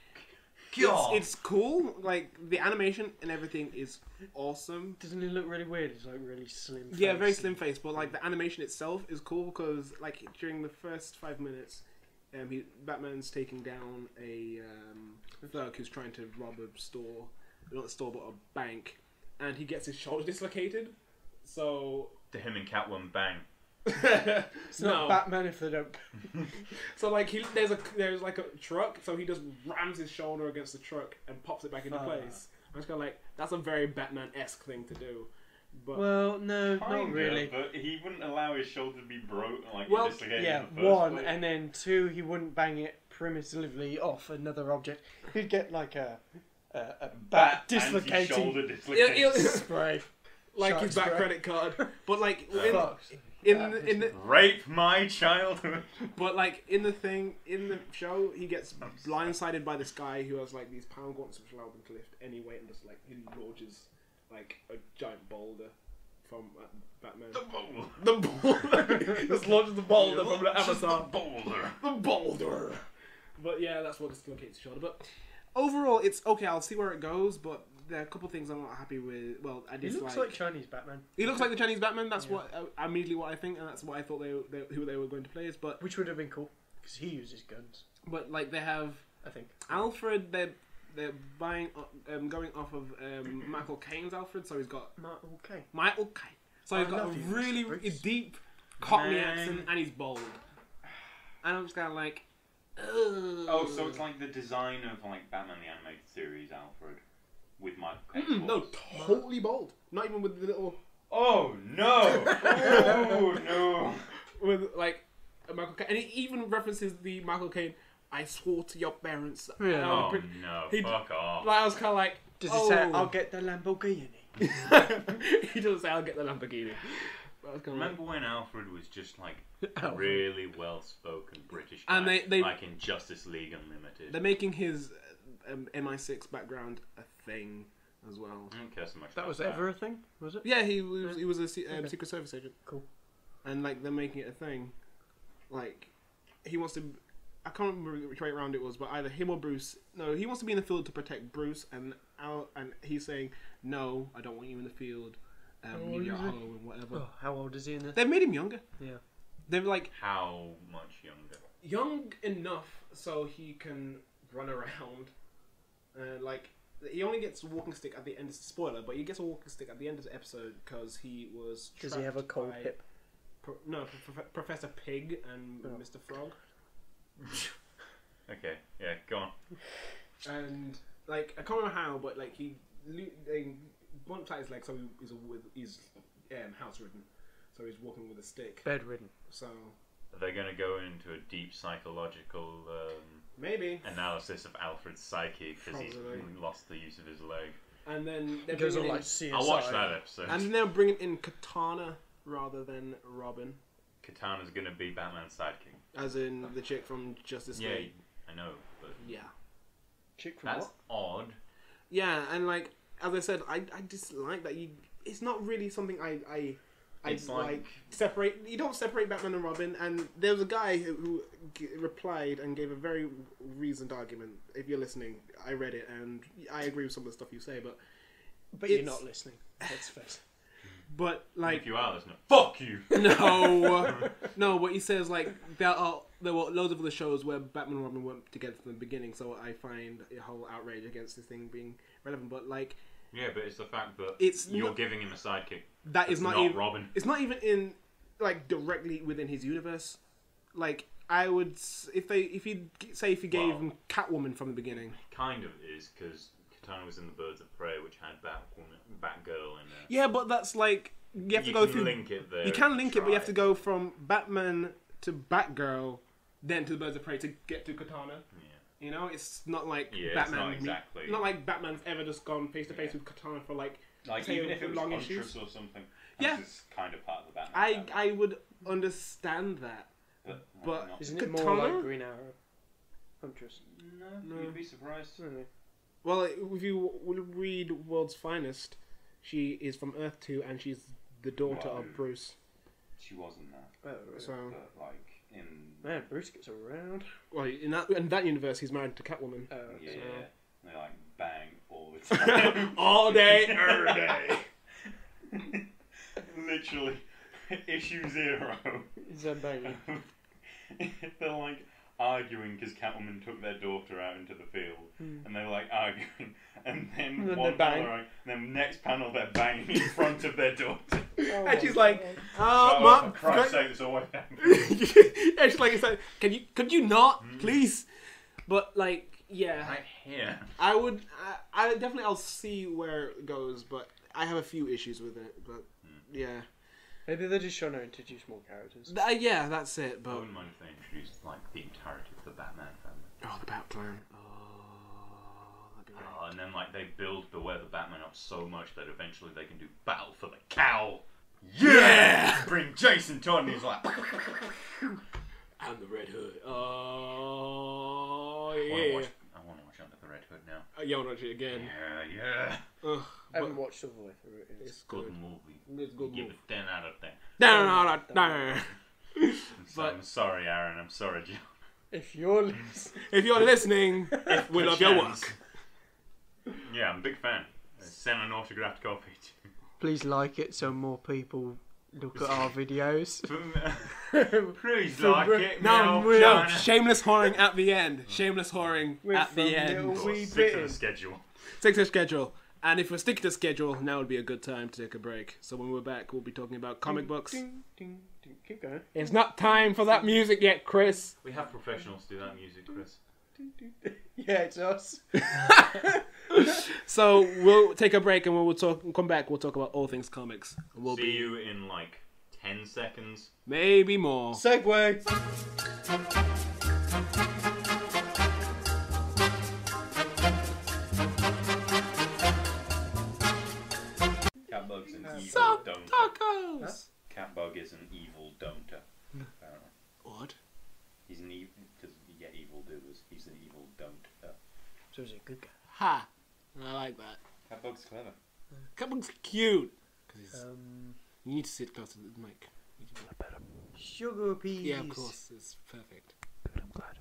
it's cool. Like the animation and everything is awesome. Doesn't it look really weird? It's like really slim. Yeah, very slim face. But like the animation itself is cool because like during the first 5 minutes, Batman's taking down a thug who's trying to rob a store, not a store but a bank, and he gets his shoulder dislocated. So to him and Catwoman bang. It's not Batman if they don't. So like there's like a truck, so he just rams his shoulder against the truck and pops it back into place. I'm just kind of like, that's a very Batman-esque thing to do. But well, no, not really. But he wouldn't allow his shoulder to be broken, like dislocated yeah, in the first place. and then 2, he wouldn't bang it primitively off another object. He'd get like a bat dislocating shoulder dislocating spray. Like Shark his back spray. credit card. But like in the rape my childhood. But like in the show, he gets blindsided by this guy who has like these pound gauntlets which allow him to lift any weight, and just like he launches like a giant boulder from Batman. The boulder. Just launches the boulder from the Amazon. The boulder. But yeah, that's what dislocates his shoulder. But overall, it's okay. I'll see where it goes. But there are a couple of things I'm not happy with. Well, I dislike. He looks like Chinese Batman. He looks like the Chinese Batman. That's immediately what I think, and that's what I thought who they were going to play as. But which would have been cool because he uses guns. But like they have, I think Alfred. They're buying going off of Michael Caine's Alfred, so he's got Michael Caine. So he's got a really deep Cockney accent, and he's bold. And I'm just kind of like, ugh. Oh, so it's like the design of like Batman the Animated Series Alfred with Michael Caine. No, totally bold. Not even with the little. Oh no! Oh no! With like Michael Caine, and he even references the Michael Caine. I swore to your parents. Yeah. Oh no! Fuck off! Like, I was kind of like, does he say, "I'll get the Lamborghini"? He doesn't say, "I'll get the Lamborghini." Remember when Alfred was just like really well-spoken British guy, and they like in Justice League Unlimited. They're making his MI6 background a thing as well. I don't care so much. That was ever a thing, was it? Yeah, he was a Secret Service agent. Cool. And like they're making it a thing. Like he wants to. I can't remember which way around it was, but either him or Bruce. No, he wants to be in the field to protect Bruce, and he's saying, "No, I don't want you in the field. You get home and whatever." Oh, how old is he in this? They've made him younger. Yeah. They're like how much younger? Young enough so he can run around. Like he only gets a walking stick at the end. It's a spoiler, but he gets a walking stick at the end of the episode because he was. Does he have a cold hip? Professor Pig and Mr. Frog. Okay, yeah, go on. And like I can't remember how, but like they bumped out his leg, so he's house ridden, so he's walking with a stick. Bedridden. So are they going to go into a deep psychological maybe analysis of Alfred's psyche because he's lost the use of his leg? And then they're goes on in, like CSI. I'll watch that episode. And then they're bringing in Katana rather than Robin. Katana's going to be Batman's sidekick. As in the chick from Justice League. Yeah, I know, but yeah, chick from that's what? odd. Yeah, and like as I said, I dislike that it's not really something I like separate. You don't separate Batman and Robin. And there was a guy who replied and gave a very reasoned argument. If you're listening, I read it and I agree with some of the stuff you say, but you're not listening. Let's face it. But like, if you are listening, fuck you. No. But he says like there were loads of other shows where Batman and Robin weren't together from the beginning, so I find a whole outrage against this thing being relevant. But like, yeah, but it's the fact that you're giving him a sidekick. That is not even Robin. It's not even in like directly within his universe. Like I would if he gave him Catwoman from the beginning. Kind of is because Katana was in the Birds of Prey, which had Batgirl in there. Yeah, but that's like you have to go through. Link it there. You can link it, but you have to go from Batman to Batgirl, then to the Birds of Prey to get to Katana. Yeah. You know, it's not like Batman. It's not exactly. Not like Batman's ever just gone face to face with Katana for like even if it was long Huntress issues or something. Yeah, it's kind of part of the Batman. I would understand that, but isn't it more like Green Arrow? Huntress. No, you'd be surprised. Really? Well, if you read World's Finest, she is from Earth 2 and she's the daughter of Bruce. She wasn't that. Oh, really? So, but, like in man, Bruce gets around. Well, in that universe, he's married to Catwoman. Oh, yeah. So. They like bang all the time, all day, every day. Literally, issue 0. Is that banging? They're like arguing because Catwoman took their daughter out into the field, and they're like arguing, and then one panel, and then next panel they're banging in front of their daughter. And she's like, for Christ's sake, it's always happening. And she's like, could you not, please? But like, yeah, right here. I definitely, I'll see where it goes, but I have a few issues with it. But yeah, maybe they're just trying to introduce more characters. Yeah, that's it. But I wouldn't mind if they introduced like the entirety of the Batman family. Oh, the Bat Clan. And then like they build Beware the Batman up so much that eventually they can do Battle for the Cowl. Yeah! Bring Jason Todd and he's like, I'm the Red Hood. Oh yeah. I want to watch Under the Red Hood now. You want to watch it again? Yeah. I haven't watched all the way through it. It's a good movie. It's a good movie. Give it 10 out of 10. No. I'm sorry, Aaron. I'm sorry, John. If you're listening, we love your work. Yeah, I'm a big fan. Send an autographed copy. Please like it so more people look at our videos. Please like it. No, shameless whoring at the end. Shameless whoring at the end. Stick to the schedule. Stick to the schedule. And if we stick to the schedule, now would be a good time to take a break. So when we're back, we'll be talking about comic books. Keep going. It's not time for that music yet, Chris. We have professionals do that music, Chris. Yeah, it's us. So we'll take a break and we'll come back. We'll talk about all things comics. We'll see you in like 10 seconds. Maybe more. Segway. Catbug's an evil Some don'ter. tacos. Huh? Catbug is an evil don'ter. Apparently. What? He's an evil, because you get evil doers. He's an evil don'ter. So he's a good guy. Ha! I like that. Catbug's clever. Catbug's cute. Cause you need to sit close to the mic. Sugar peas. Yeah, of course. It's perfect. Good, I'm glad.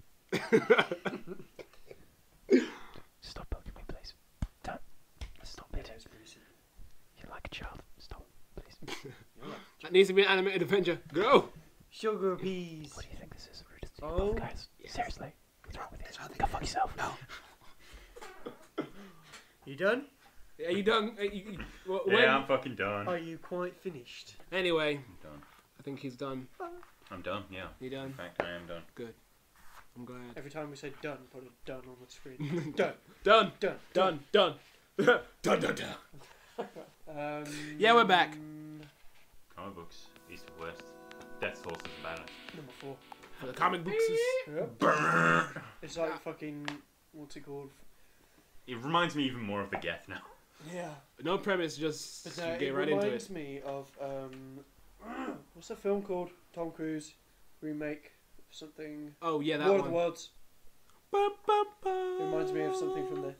Stop poking me, please. Don't. Stop it. You're like a child. Stop, please. That needs to be an animated adventure. Go! Sugar peas. What do you think this is? Oh, guys, seriously? What's wrong with you? Go fuck yourself. No. You done? Are you done? Yeah, I'm fucking done. Are you quite finished? Anyway, I'm done. I think he's done. I'm done, yeah. You done? In fact, I am done. Good. I'm glad. Every time we say done, put a done on the screen. Done. Done. Done. Done. Done. Done. Done. Yeah, we're back. Comic books, East and West. Death Horse is banner. Number 4. For the comic books. Yep. It's like fucking, what's it called? It reminds me even more of the Geth now. Yeah. No premise, just But no, get it right into reminds it. me of what's the film called? Tom Cruise remake something. Oh yeah, that War one. of the Worlds. It reminds me of something from there.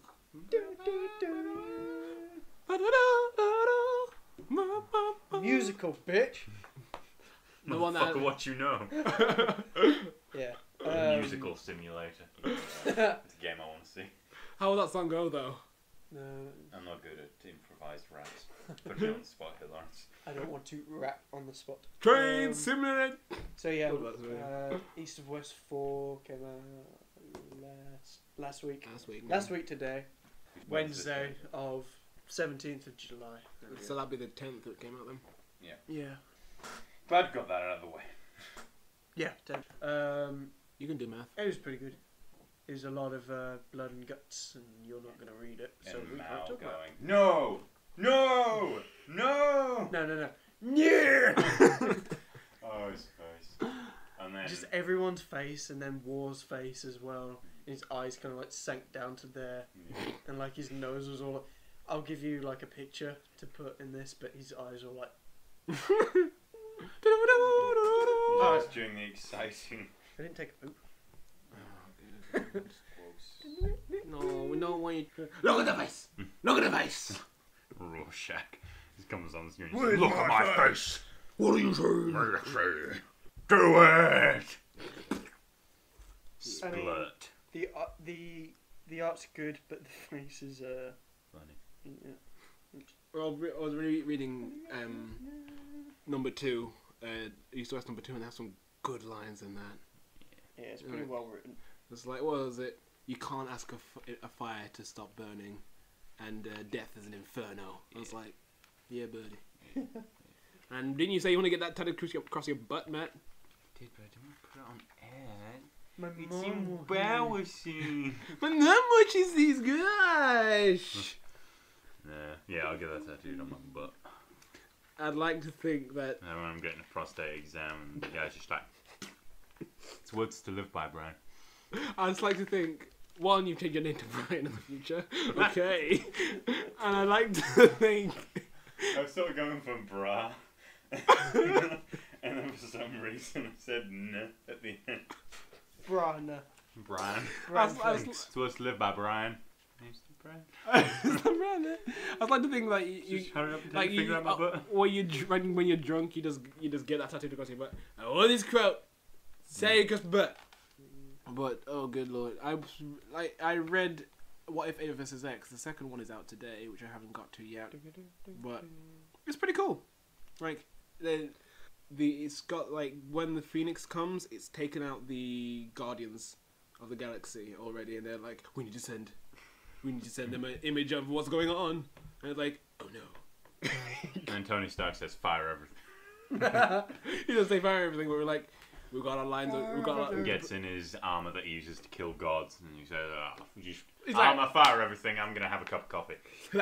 Musical, bitch. The one that Motherfucker, what you know? Yeah. Musical simulator. It's a game I want to see. How will that song go though? No, I'm not good at improvised raps. Put me on the spot here, Lawrence. I don't want to rap on the spot. Train simulator. So yeah, Oh, that's weird. East of West 4 came out last week. Last week. Today, Wednesday of 17th of July. So that'll be the 10th that came out then. Yeah. Glad you got that out of the way. Yeah. 10th. You can do math. It was pretty good. There's a lot of blood and guts, and you're not going to read it, so And we Mao can't talk about it. going, no! No! No! No. Yeah! Oh, his face. And then... Just everyone's face, and then War's face as well. And his eyes kind of like sank down to there, and like his nose was all. I'll give you like a picture to put in this, but his eyes were like. Just during the exciting... I didn't take a poop. No, we don't want you. Look at the face. Look at the face. Rorschach. He comes on the screen. With Look at my face. What are you saying? Do it. I mean, Split. the art's good, but the face is Funny. yeah. Well, I was reading number 2, East West number 2, and they have some good lines in that. Yeah, it's pretty well written. It's like, what was it? You can't ask a fire to stop burning, and death is an inferno. I was like, yeah, buddy. And didn't you say you want to get that tattooed across your butt, Matt? Did, but I didn't put it on air. My It's mom embarrassing. But how much is these guys? Yeah, I'll get that tattooed on my butt. I'd like to think that. And when I'm getting a prostate exam, and the guy's just like, it's words to live by, Brian. I'd just like to think, one, you've changed your name to Brian in the future. Okay. And I'd like to think. I was sort of going for bra. And then for some reason I said n at the end. Brana. Brian. It's It's words to live by, Brian. Name's Brian. I'd like to think like you Just hurry up and take like your finger out my butt. or when you're drunk, you just get that tattooed across your butt. Oh, this quote, say across the butt. But oh, good lord, I read What If A vs X? The second one is out today, which I haven't got to yet, but it's pretty cool. Like it's got like when the Phoenix comes, it's taken out the Guardians of the Galaxy already, and they're like, we need to send them an image of what's going on, and it's like, oh no. And Tony Stark says, "Fire everything." He doesn't say fire everything, but we're like, we've got our lines. Gets in his armor that he uses to kill gods, and he says, He's "Armor, fire everything. I'm gonna have a cup of coffee."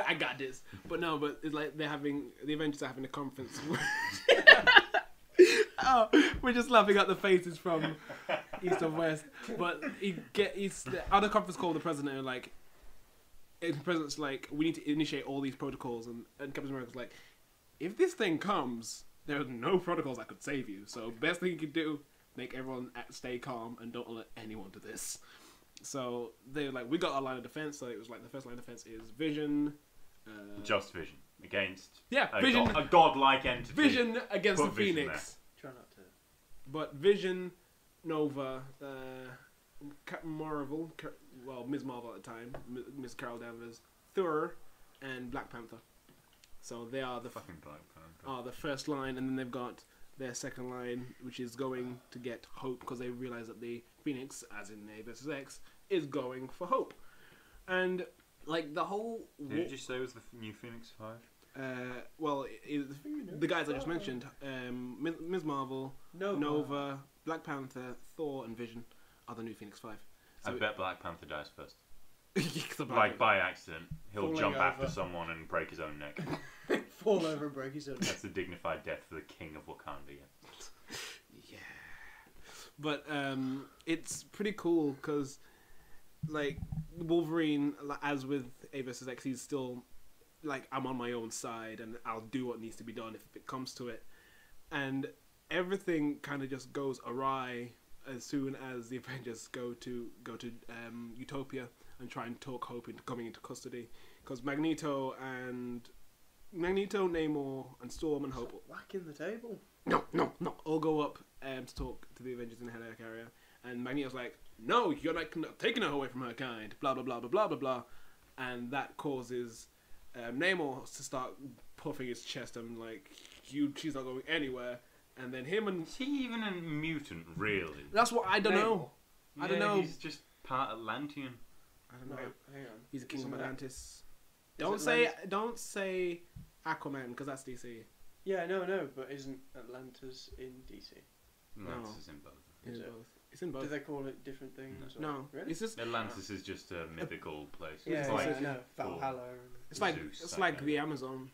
I got this. But no, but it's like the Avengers are having a conference. Oh, we're just laughing at the faces from East and West. But he's at a conference call, the president, and like, the president's like, we need to initiate all these protocols, and Captain America's like, if this thing comes, there are no protocols that could save you. So best thing you can do, make everyone stay calm and don't let anyone do this. So they're like, we got our line of defense. So it was like the first line of defense is Vision. Just Vision against Vision, a godlike entity. Vision against Put the Phoenix. Try not to. But Vision, Nova, Captain Marvel, Ms. Marvel at the time, Miss Carol Danvers, Thor, and Black Panther. So they are the fucking Black Panther. The first line, and then they've got their second line, which is going to get Hope, because they realize that the Phoenix, as in A vs X, is going for Hope. And like the whole. Who did you say was the new Phoenix 5? The guys I just mentioned, Ms. Marvel, Nova, Black Panther, Thor, and Vision are the new Phoenix 5. So I bet Black Panther dies first. Like by accident. He'll Falling jump over. after someone and break his own neck. Fall over and break his own. That's a dignified death for the king of Wakanda. Yeah. But it's pretty cool because, like, Wolverine, as with A vs X, he's still like, I'm on my own side and I'll do what needs to be done if it comes to it. And everything kind of just goes awry as soon as the Avengers go to Utopia and try and talk Hope into coming into custody, because Magneto, Namor, and Storm and Hope whacking the table. No, all go up to talk to the Avengers in the Helic area, and Magneto's like, no, you're not taking her away from her kind, blah blah blah blah blah blah blah, and that causes Namor to start puffing his chest and like, she's not going anywhere. And then him and... Is he even a mutant, really? That's what I don't know. I don't know. He's just part Atlantean. I don't know. Hang on. He's a king of Atlantis. Don't say Aquaman, because that's DC. Yeah, no, but isn't Atlantis in DC? Atlantis is in both. It's in both. Do they call it different things? No. Really? It's just... Atlantis is just a mythical place. Yeah, it's like like Valhalla. It's like Zeus, it's like the Amazon.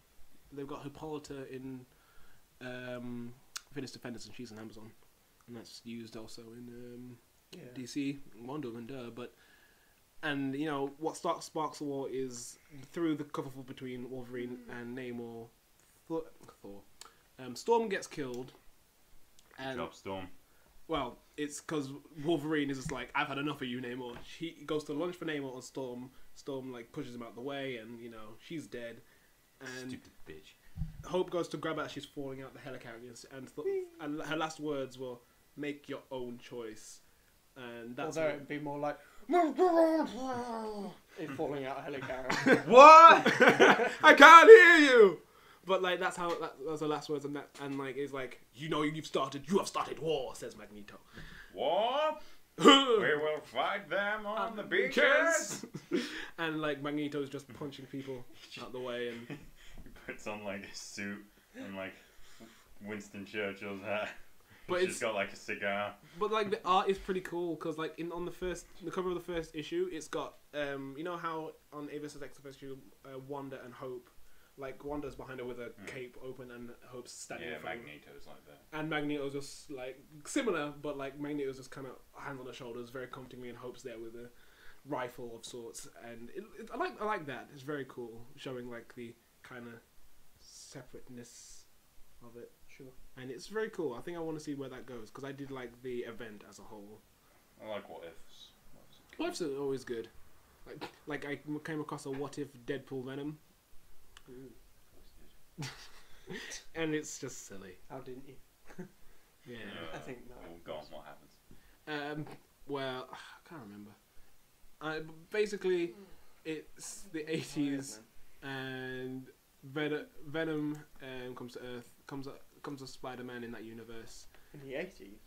They've got Hippolyta in Venus Defenders, and she's an Amazon, and that's used also in DC, Wonder Woman, and you know what sparks the war is through the kerfuffle between Wolverine and Namor. Thor. Storm gets killed, and Job Storm. Well, it's because Wolverine is just like, I've had enough of you, Namor. He goes to lunge for Namor, and Storm like pushes him out the way, and you know she's dead. And Stupid bitch. Hope goes to grab her as she's falling out the helicopter, and her last words were, "Make your own choice." And that's although it'd be more like if falling out a helicopter. What? I can't hear you. But like that's her last words, and like it's like, you know, you have started war, says Magneto. War? We will fight them on the beaches. And like Magneto's just punching people out the way, and he puts on like a suit and like Winston Churchill's hat. But She's got like a cigar. But like the art is pretty cool because like on the cover of the first issue, it's got you know how on A vs X the first issue, Wanda and Hope, like Wanda's behind her with a cape open and Hope's standing. Yeah, in front. Magneto's like that. And Magneto's just like similar, but like Magneto's just kind of hands on the shoulders, very comfortingly, and Hope's there with a rifle of sorts. And I like that. It's very cool, showing like the kind of separateness of it. Sure. And it's very cool. I think I want to see where that goes because I did like the event as a whole. I like what ifs. What ifs are always good. Like I came across a what if Deadpool Venom. And it's just silly. How didn't you? Yeah. I think no. Oh, go on, what happens? Well, I can't remember. Basically, it's the 80s, and Venom comes to Earth, comes to Spider-Man in that universe. In the 80s?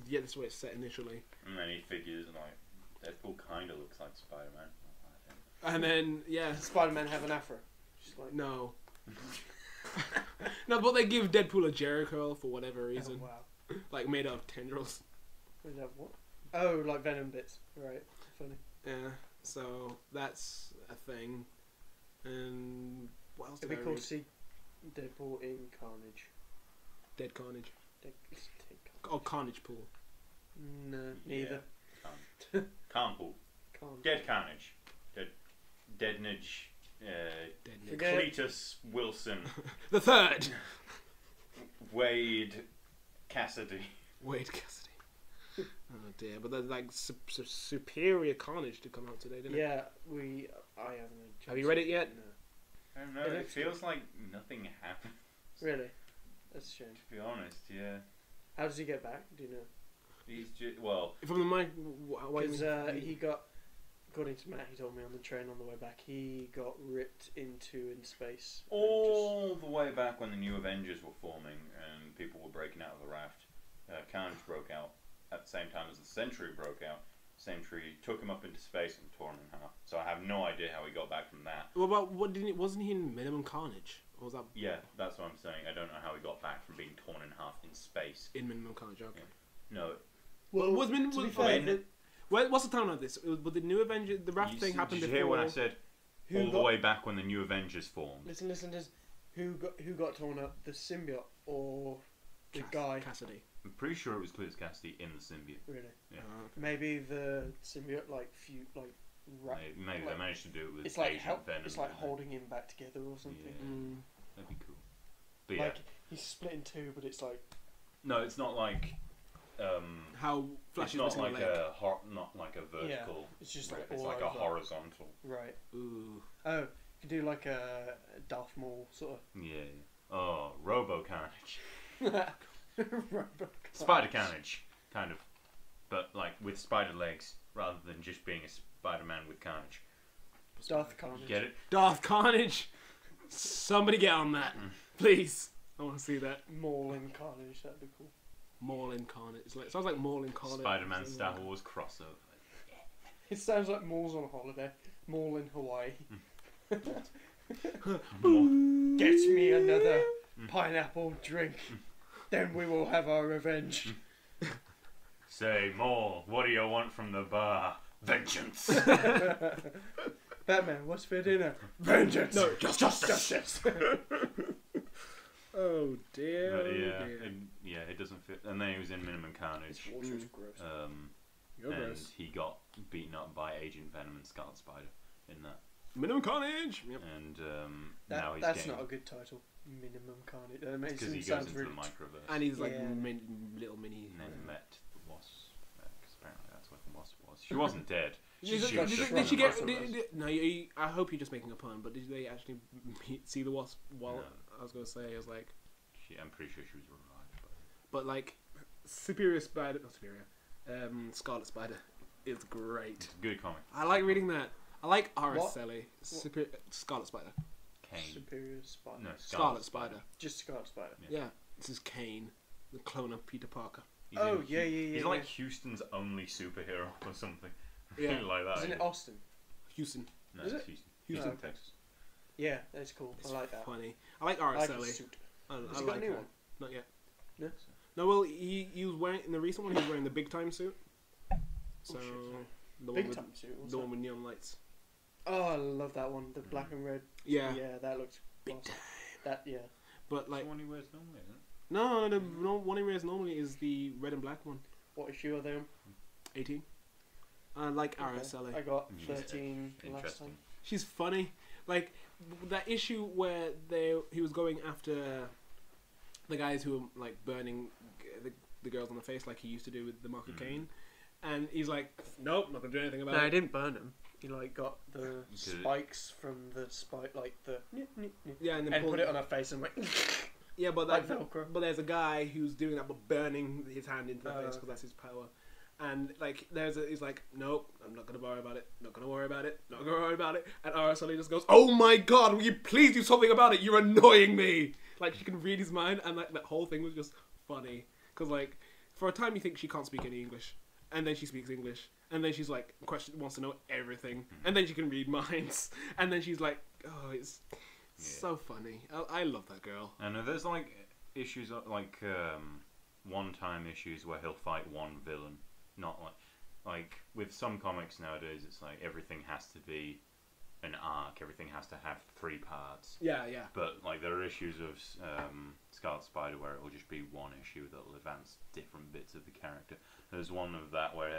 Yeah, that's where it's set initially. And then he figures, like, Deadpool kind of looks like Spider-Man. And then, yeah. Spider-Man have an afro? Just like... No. No, but they give Deadpool a Jerry curl for whatever reason. Oh, wow. Like, made out of tendrils. Is that what? Oh, like Venom bits. Right. Funny. Yeah, so that's a thing. And what else did It'd be I cool read? to see Deadpool in Carnage. Dead Carnage. Dead Oh, Carnage Pool. No, neither. Yeah. Carnpool. Can't. Dead Carnage. Deadnage. Forget- Cletus Wilson. The third! Wade Cassidy. Wade Cassidy. Oh dear, but there's like superior Carnage to come out today, didn't it? Yeah, I haven't. Have you read it yet? No. I don't know, it feels like nothing happened. Really? That's a shame. To be honest, yeah. How does he get back? Do you know? He's just, well... From the mind... Because he got... According to Matt, he told me on the train on the way back, he got ripped into in space. All the way back when the new Avengers were forming and people were breaking out of the raft, Carnage broke out at the same time as the Sentry broke out. Sentry took him up into space and tore him in half. So I have no idea how he got back from that. Well, about wasn't he in Minimum Carnage? Or was that... Yeah, that's what I'm saying. I don't know how he got back from being torn in half in space. In Minimum Carnage, okay. Yeah. No. Well, was Minimum... To be fair, what's the timeline of this? But the new Avengers... The raft thing happened before... Did before... you hear when I said all the way back when the new Avengers formed? Listen. Who got torn up? The symbiote or the guy? Cassidy. I'm pretty sure it was Cletus Cassidy in the symbiote. Really? Yeah. Okay. Maybe the symbiote Maybe they managed to do it with it's like Agent Venom. It's like holding him back together or something. Yeah. Mm. That'd be cool. But Like yeah. he's split in two, but it's like No, it's not like How Flash it's is not missing like a leg. not like a vertical. Yeah, it's just rip, like it's all like a over. horizontal. right. Ooh. Oh, you could do like a Darth Maul sort of. Yeah. Oh, Robo Carnage. Spider. Spider Carnage, kind of, but like with spider legs rather than just being a Spider-Man with Carnage. Darth Carnage. Get it? Darth Carnage! Somebody get on that. Please. I want to see that. Maul in Carnage. That'd be cool. Maul Incarnate. It sounds like Maul Incarnate. Spider-Man Star Wars crossover. It sounds like Maul's on holiday. Maul in Hawaii. Get me another pineapple drink. Then we will have our revenge. Say more. What do you want from the bar? Vengeance. Batman, what's for dinner? Vengeance. No, justice. Oh dear. But oh, dear. it doesn't fit. And then he was in Minimum Carnage. This water is gross. You're and gross. he got beaten up by Agent Venom and Scarlet Spider in that. Minimum Carnage! Yep. And now he's That's getting... not a good title. Minimum Carnage. That makes because he it goes sounds into really... the microverse. And he's like Yeah. little mini. And then met the Wasp. Because apparently that's what the Wasp was. She wasn't dead. Did She was just she in get? the microverse. No, I hope you're just making a pun. But did they actually see the Wasp? While No. I was gonna say, I was like, I'm pretty sure she was revived. but like, Superior Spider, not Superior, Scarlet Spider is great. It's a good comic. I like reading that. I like What? Araceli. Scarlet Spider. Kane. Superior Spider. No, Scarlet Spider. Just Scarlet Spider. Yeah. Yeah, this is Kane, the clone of Peter Parker. He's Oh, in- yeah. He's like Houston's only superhero or something. Yeah. like that. Isn't it Austin? Houston. No, Is it's it? Houston. Houston. Houston, Texas. Yeah, that's cool. It's I like that. funny. I like I like his Araceli. suit. I Has he like got a new her. one? Not yet. No? No, well, he was wearing in the recent one. He was wearing the big time suit. So shit. the Big one with time suit. What's the that? one with neon lights. Oh, I love that one. The black and red. Yeah, Yeah, that looks big awesome. time. That, yeah. But like, That's the one he wears normally, isn't it? no, the one he wears normally is the red and black one. What issue are they on? 18. I like Okay. Araceli. I got Yeah. 13 last Interesting. time. She's funny. Like that issue where he was going after the guys who were like burning the girls on the face like he used to do with the Mark of Cain, and he's like, nope, not gonna do anything about No, it. I didn't burn him. He like got the spikes from the spike, like the Yeah, and then and pulled put it on her face and went. Yeah, but like that, Velcro. but there's a guy who's doing that, but burning his hand into the face Oh, because okay. that's his power. And like he's like, nope, I'm not gonna worry about it. Not gonna worry about it. Not gonna worry about it. And Ara suddenly just goes, "Oh my god, will you please do something about it? You're annoying me." Like she can read his mind, and like that whole thing was just funny because like for a time you think she can't speak any English, and then she speaks English, and then she's like wants to know everything, and then she can read minds, and then she's like, oh, it's so funny. I love that girl. And there's like issues like one-time issues where he'll fight one villain. Not like with some comics nowadays, it's like everything has to be an arc. Everything has to have 3 parts. Yeah. But like there are issues of Scarlet Spider where it will just be one issue that will advance different bits of the character. There's one of that where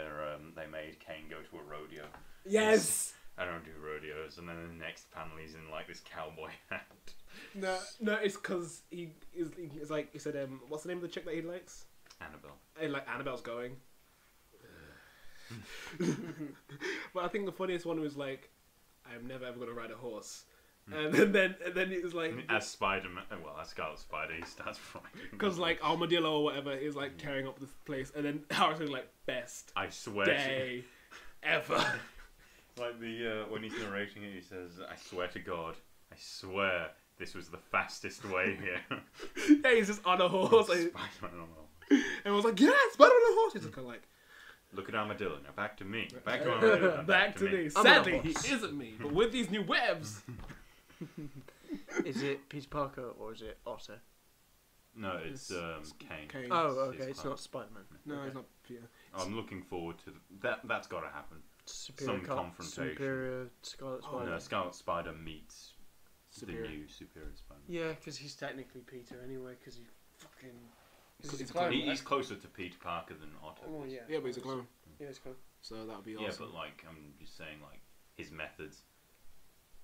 they made Kane go to a rodeo. Yes. I don't do rodeos, and then the next panel he's in like this cowboy hat. No, it's because it's like he said. What's the name of the chick that he likes? Annabelle. And like Annabelle's going. But I think the funniest one was like, I'm never ever gonna ride a horse, and then it was like as Spider-Man, as Scarlet Spider, he starts riding because like Armadillo or whatever is like tearing up this place, and then Harrison's like best I swear day ever. Like the when he's narrating it, he says, "I swear to God, I swear this was the fastest way here." Yeah, he's just on a horse. Like, Spider-Man on a horse. And I was like, yeah, Spider-Man on a horse. He's kind of like. Look at Armadillo. Now back to me. Back to Armadillo. Back to me. Sadly, he isn't me. But with these new webs. Is it Peter Parker or is it Otter? No, it's Kane. Oh, okay. It's not Spider-Man. No, it's not Peter. I'm looking forward to that. That's got to happen. Some confrontation. Superior Scarlet Spider. No, Scarlet Spider meets Superior. the new Superior Spider. Yeah, because he's technically Peter anyway. Because he fucking. He's a clone. He's closer to Peter Parker than Otto. Oh yeah. Yeah, but he's a clone. Yeah, he's a clone. So that would be awesome. Yeah, but like I'm just saying, like his methods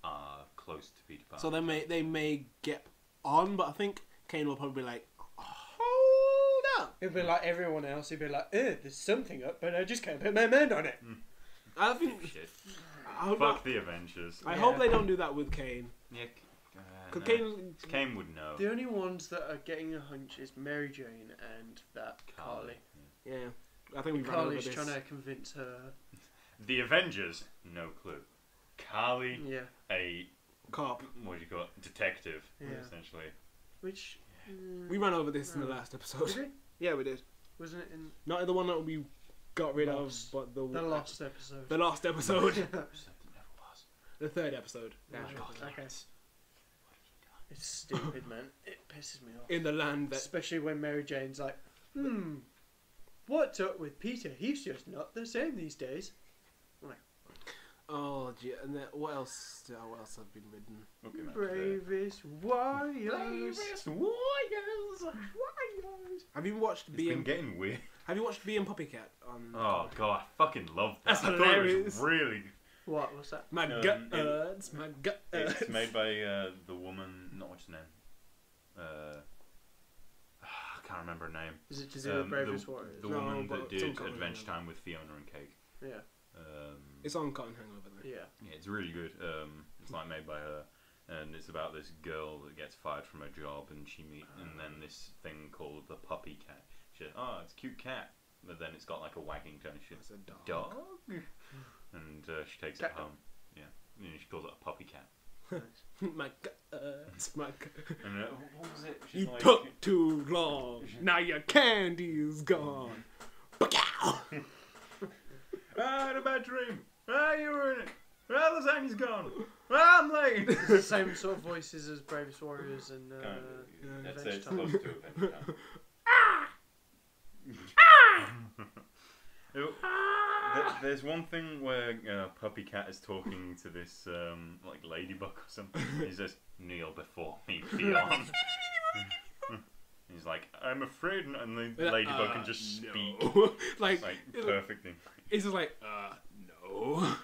are close to Peter Parker. So they may get on, but I think Kane will probably be like, hold up. He'll be like everyone else. He'll be like, there's something up, but I just can't put my mind on it. I think. Shit. I Fuck the Avengers. I hope they don't do that with Kane. Yeah. Because Kane would know. The only ones that are getting a hunch is Mary Jane and that Carly. Yeah. I think we've run over Carly's this. trying to convince her. The Avengers, no clue. Carly, Yeah. a Cop. what do you call it? Detective, Yeah. essentially. Which. We ran over this in the last episode. Did we? Yeah, we did. Wasn't it in Not in the one that we got rid Lost. of, but the last episode? The last episode. Episode that never was. The third episode. Yeah. Okay. It's stupid, man. It pisses me off. In the land that. Especially when Mary Jane's like, what's up with Peter? He's just not the same these days. I'm like, Oh, gee. And then, what else? What else have been written? Okay, bravest warriors. Bravest warriors. Have you watched It's Bee been and getting weird. Have you watched Bee and Puppycat on? Oh god, I fucking love that. That's I hilarious. thought it was really. What's that? My gut hurts. My gut hurts. It's made by the woman. Not what's her name. I can't remember her name. Is it to do with Bravest Warriors? The No, woman but that it's on did Cotton Adventure Hangover. Time with Fiona and Cake. Yeah. It's on Cotton Hangover. Though. Yeah. Yeah, it's really good. It's like made by her, and it's about this girl that gets fired from her job, and and then this thing called the puppy cat. She says, "Oh, it's a cute cat," but then it's got like a wagging tail. She It's says, a dog. And she takes Cat it home. Yeah, and she calls it a puppy cat. My gut hurts. My gut. And what was it? She's You like, took too long. Now your candy's gone. I had a bad dream. You were in it. The lasagna's gone. I'm late. It's the same sort of voices as Bravest Warriors and That's Adventure it. It's Time. close to Adventure Time. There's one thing where Puppy Cat is talking to this like ladybug or something. He says, "Kneel before me, beyond." He's like, "I'm afraid," and the ladybug can just speak no. like perfectly. It's just like, no.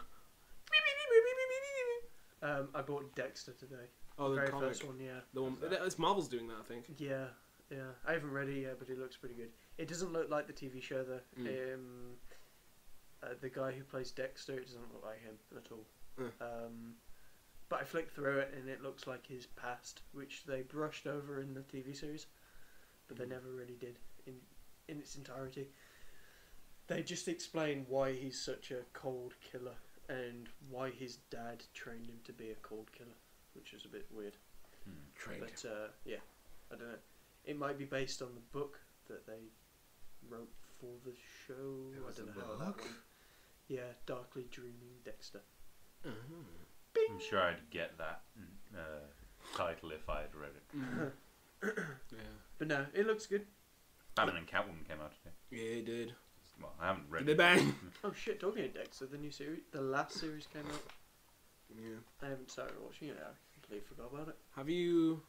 I bought Dexter today. Oh, the very comic. first one, yeah. The one. It's Marvel's doing that, I think. Yeah. I haven't read it yet, but it looks pretty good. It doesn't look like the TV show though. The guy who plays Dexter, it doesn't look like him at all. But I flicked through it and it looks like his past, which they brushed over in the TV series, but they never really did in its entirety. They just explain why he's such a cold killer and why his dad trained him to be a cold killer, which is a bit weird. Trained. But yeah, I don't know. It might be based on the book that they wrote for the show. I don't know how that one. Yeah, Darkly Dreaming Dexter. I'm sure I'd get that title if I had read it. Yeah. But no, it looks good. Batman and Catwoman came out today. Yeah, it did. Well, I haven't read Did it. they bang? Oh shit, talking of Dexter, the new series, the last series came out. Yeah. I haven't started watching it, I completely forgot about it. Have you?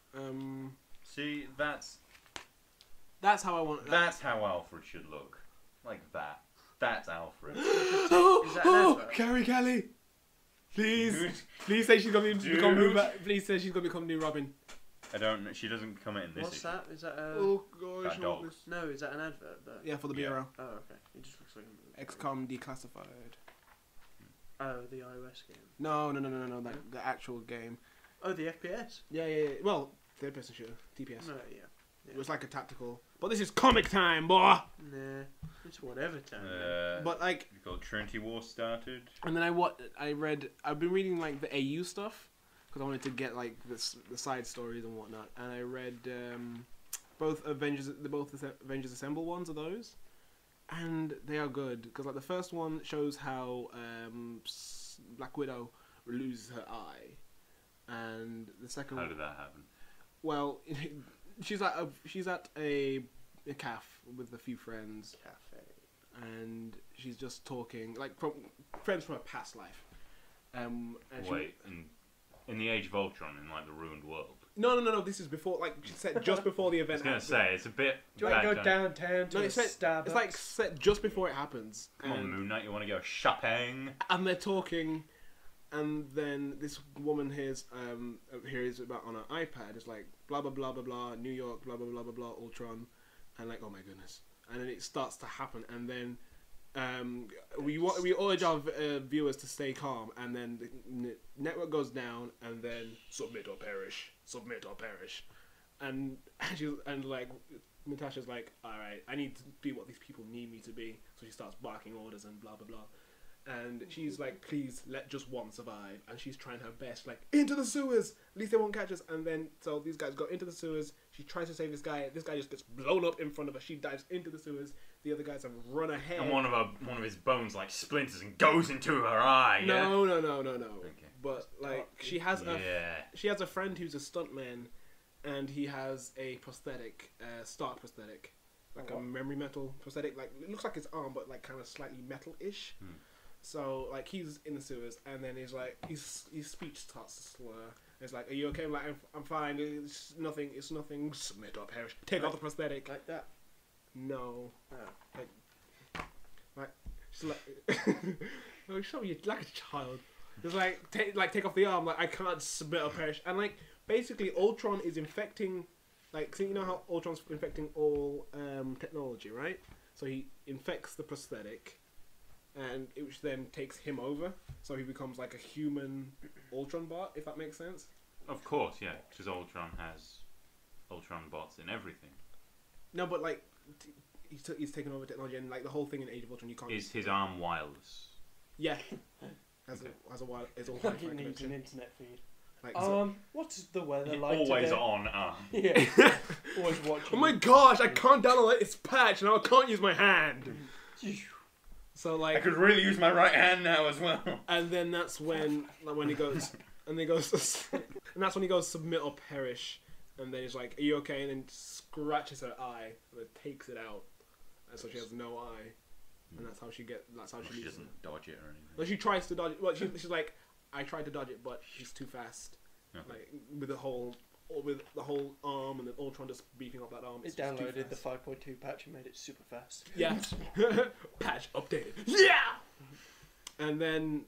See, that's how I want. That's how Alfred should look. Like that. That's Alfred. Is that an advert? Carrie Kelly, please say she's gonna become new. Please say she's gonna become new Robin. I don't know. She doesn't come in this. What's issue. that? Is that a... Oh gosh, That dog. No, is that an advert? But... Yeah, for the Bureau. Oh, okay. It just looks like a... XCOM Declassified. Oh, the iOS game. No. The actual game. Oh, the FPS? Yeah. Well, third person shooter, TPS. No, yeah. It was like a tactical. But this is comic time, boy. Nah, it's whatever time. But like, you got Trinity War started. and then I've been reading like the AU stuff because I wanted to get like the side stories and whatnot. And I read both Avengers Assemble ones of those, and they are good because like the first one shows how Black Widow loses her eye, and the second. How did that happen? Well, she's at a cafe with a few friends. Cafe. And she's just talking like from friends from her past life. And Wait, in the Age of Ultron, in like the ruined world. No. This is before, like she said, just before the event. I was gonna say it's a bit. Do you want to go downtown to it's Starbucks? It's like set just before it happens. Come on, Moon Knight, you want to go shopping? And they're talking, and then this woman hears about on her iPad. It's like blah blah blah blah blah New York blah blah blah blah blah Ultron, and like oh my goodness, and then it starts to happen, and then we urge our viewers to stay calm, and then the network goes down, and then submit or perish, and like Natasha's like, all right, I need to be what these people need me to be, so she starts barking orders and blah blah blah. And she's like, please let just one survive. And she's trying her best, like, into the sewers. At least they won't catch us. And then, so these guys go into the sewers. She tries to save this guy. This guy just gets blown up in front of her. She dives into the sewers. The other guys have run ahead. And one of his bones like splinters and goes into her eye. Yeah? No. Okay. But like, she has a friend who's a stuntman, and he has a prosthetic, Stark prosthetic, like a memory metal prosthetic. Like it looks like his arm, but like kind of slightly metal-ish. So like he's in the sewers, and then he's like his speech starts to slur. It's like, are you okay? I'm like, I'm fine. It's nothing. Submit or perish. Take off the prosthetic. Like that? No. Oh. Like she's like, no, show you like a child. It's like take off the arm. Like I can't submit or perish. And like basically, Ultron is infecting. Like, so you know how Ultron's infecting all technology, right? So he infects the prosthetic. And which then takes him over, so he becomes like a human Ultron bot, if that makes sense. Of course, yeah, because Ultron has Ultron bots in everything. No, but like he's taken over technology, and like the whole thing in Age of Ultron, you can't. Is his arm wireless? Yeah, has a while. It's all like it needs an internet feed. Like, what's the weather like always today? on arm. Yeah, always watching. Oh my gosh, I can't download this patch, and I can't use my hand. So like, I could really use my right hand now as well. And then that's when he goes, and that's when he goes submit or perish, and then he's like, "Are you okay?" And then scratches her eye, and then takes it out, and so she has no eye, and that's how she She doesn't dodge it or anything. Well, she tries to dodge it. Well, she's like, I tried to dodge it, but she's too fast. Okay. Like with the whole arm, and then Ultron just beefing up that arm. It downloaded the 5.2 patch and made it super fast. Yeah. Patch updated. Yeah. And then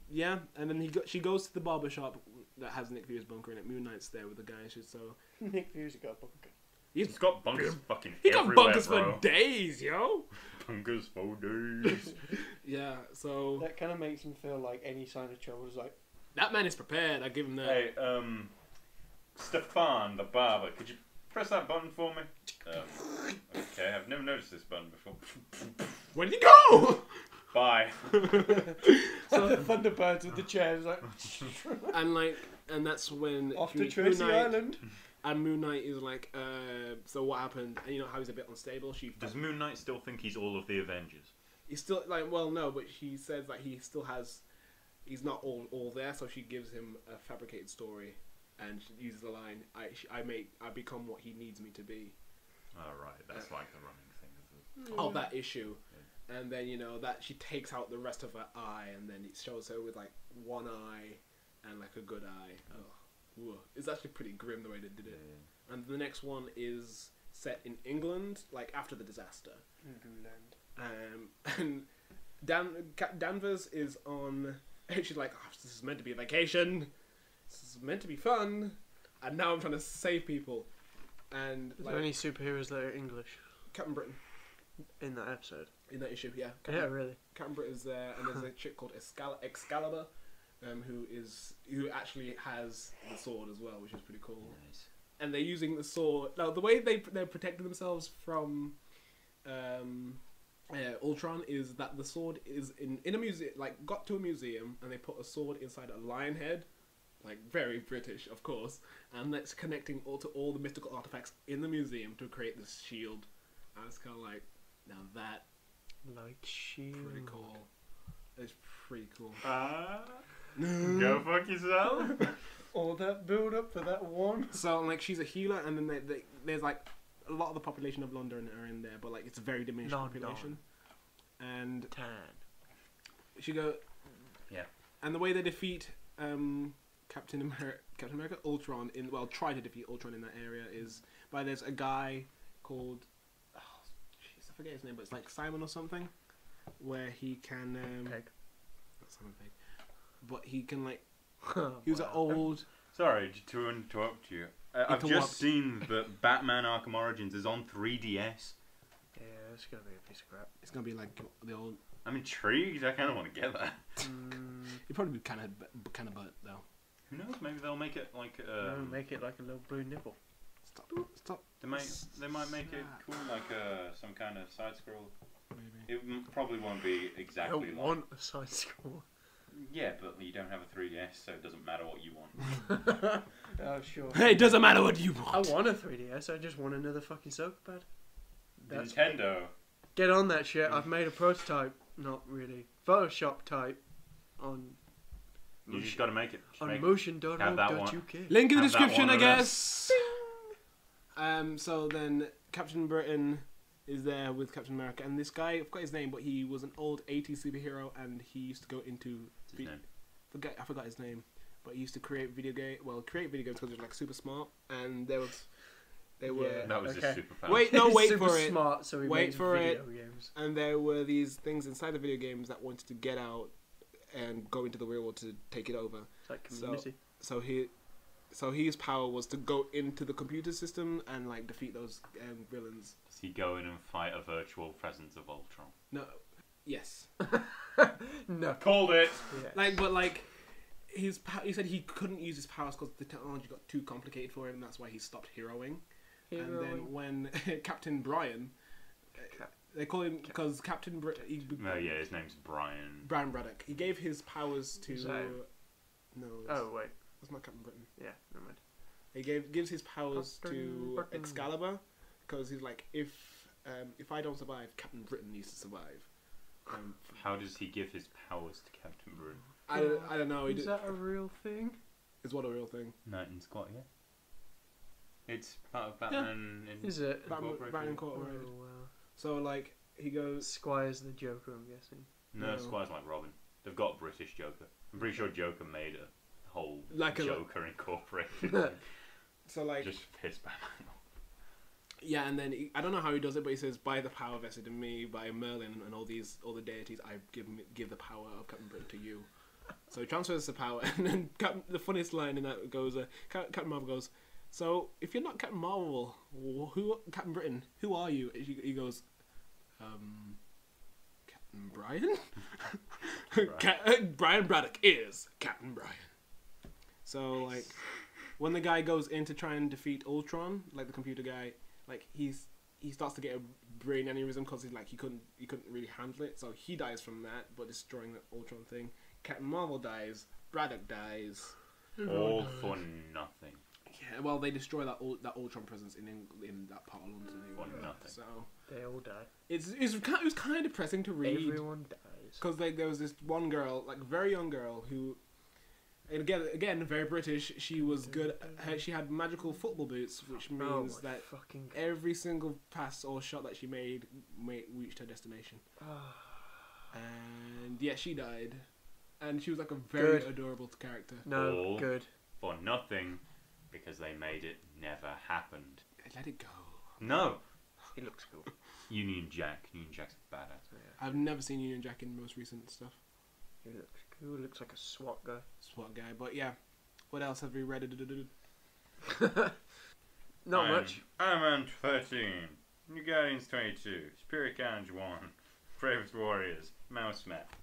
she goes to the barber shop that has Nick Fury's bunker in it. Moon Knight's there with the guy. So Nick Fury's got a bunker. He's got bunkers fucking He got everywhere, bunkers bro. for days, yo. Bunkers for days. Yeah. So that kind of makes him feel like any sign of trouble is like, that man is prepared. I give him that. Hey, Stefan, the barber, could you press that button for me? Okay, I've never noticed this button before. Where did he go? Bye. So the Thunderbirds with the chairs like, and that's when off to Tracy Island. And Moon Knight is like, so what happened? And you know how he's a bit unstable. Does Moon Knight still think he's all of the Avengers? He's still like, well, no, but she says that he still has. He's not all there, so she gives him a fabricated story, and she uses the line, I become what he needs me to be." Oh right, that's like the running thing. Of that issue, yeah. And then that she takes out the rest of her eye, and then it shows her with like one eye and like a good eye. Oh, ooh. It's actually pretty grim the way they did it. Yeah. And the next one is set in England, like after the disaster. And Danvers is on. She's like, oh, this is meant to be a vacation. This is meant to be fun, and now I'm trying to save people. And are there any superheroes that are English? Captain Britain. In that episode? In that issue, yeah. Yeah, really? Captain Britain's there, and there's a chick called Excalibur, who actually has the sword as well, which is pretty cool. Nice. And they're using the sword. Now, the way they're protecting themselves from Ultron is that the sword is in a museum, like got to a museum, and they put a sword inside a lion head. Like, very British, of course. And that's connecting all the mystical artifacts in the museum to create this shield. And it's kind of like, now that... Light shield. Pretty cool. It's pretty cool. Go fuck yourself. All that build up for that one. So, like, she's a healer, and then there's, like, a lot of the population of London are in there, but, like, it's a very diminished population. And... Tan. She go... Yeah. And the way they defeat... Captain America, Ultron try to defeat Ultron in that area is there's a guy called I forget his name, but it's like Simon or something, where he can Peg. Not Simon Peg, but he can like he was an old. Sorry to interrupt you. I've just seen that Batman Arkham Origins is on 3DS. Yeah, it's gonna be a piece of crap. It's gonna be like the old. I'm intrigued. I kind of want to get that. It'd probably be kind of butt though. Who knows? Maybe they'll make it like make it like a little blue nipple. Stop. They might make it cool, like some kind of side scroll. Maybe. It probably won't be exactly. I don't want a side scroll. Yeah, but you don't have a 3DS, so it doesn't matter what you want. Oh sure. Hey, it doesn't matter what you want. I want a 3DS. I just want another fucking soap pad. That's Nintendo. Get on that shit. I've made a prototype. Not really. Photoshop type on. You just got to make it. On motion.org.uk. Link in the description, I guess. So then Captain Britain is there with Captain America, and this guy, I forgot his name, but he was an old 80s superhero, and he used to go into. I forgot his name, but he used to create video games because he was like super smart, and they were. That was his superpower. Wait for it. Smart, so he wait for video it. Games. And there were these things inside the video games that wanted to get out and go into the real world to take it over. It's like Community. So his power was to go into the computer system and like defeat those villains. Does he go in and fight a virtual presence of Ultron? No. Yes. No. Called it. Yes. He said he couldn't use his powers because the technology got too complicated for him. That's why he stopped heroing. And then when Captain Brian. They call him because Captain Britain. His name's Brian. Brian Braddock. He gave his powers to. No. Oh wait, that's not Captain Britain. Yeah, never mind. He gives his powers to Excalibur because he's like, if I don't survive, Captain Britain needs to survive. How does he give his powers to Captain Britain? I don't know. Is that a real thing? Is what a real thing? Night and Squad, yeah. It's part of Batman. Yeah. Is it? Batman Incorporated. Oh wow. So like he goes. Squire's the Joker, I'm guessing. No, Squire's like Robin. They've got a British Joker. I'm pretty sure Joker made a whole Joker Incorporated. So like just piss Batman off. Yeah, and then I don't know how he does it, but he says, "By the power vested in me, by Merlin and all the deities, I give the power of Captain Britain to you." So he transfers the power, and then the funniest line in that goes, Captain Marvel goes, "So if you're not Captain Marvel, Captain Britain? Who are you?" He goes, "Captain Brian." Brian Braddock is Captain Brian. So when the guy goes in to try and defeat Ultron, like the computer guy, like he he starts to get a brain aneurysm because he couldn't really handle it, so he dies from that, but destroying the Ultron thing. Captain Marvel dies. Braddock dies. All for nothing. Yeah, well, they destroy that Ultron presence in that part of London. For nothing. So they all die. It was kind of depressing to read. Everyone dies because there was this one girl, like a very young girl, who, and again very British. She was good. She had magical football boots, which means that every single pass or shot that she made reached her destination. And yeah, she died, and she was like a very adorable character. No, good for nothing. Because they made it never happened. Let it go. No. He looks cool. Union Jack's a badass. Yeah. I've never seen Union Jack in most recent stuff. He looks cool. Looks like a SWAT guy. SWAT guy. But yeah. What else have we read? Not much. Iron Man 13. New Guardians 22. Spirit Carnage 1. Bravest Warriors. Mouse Map.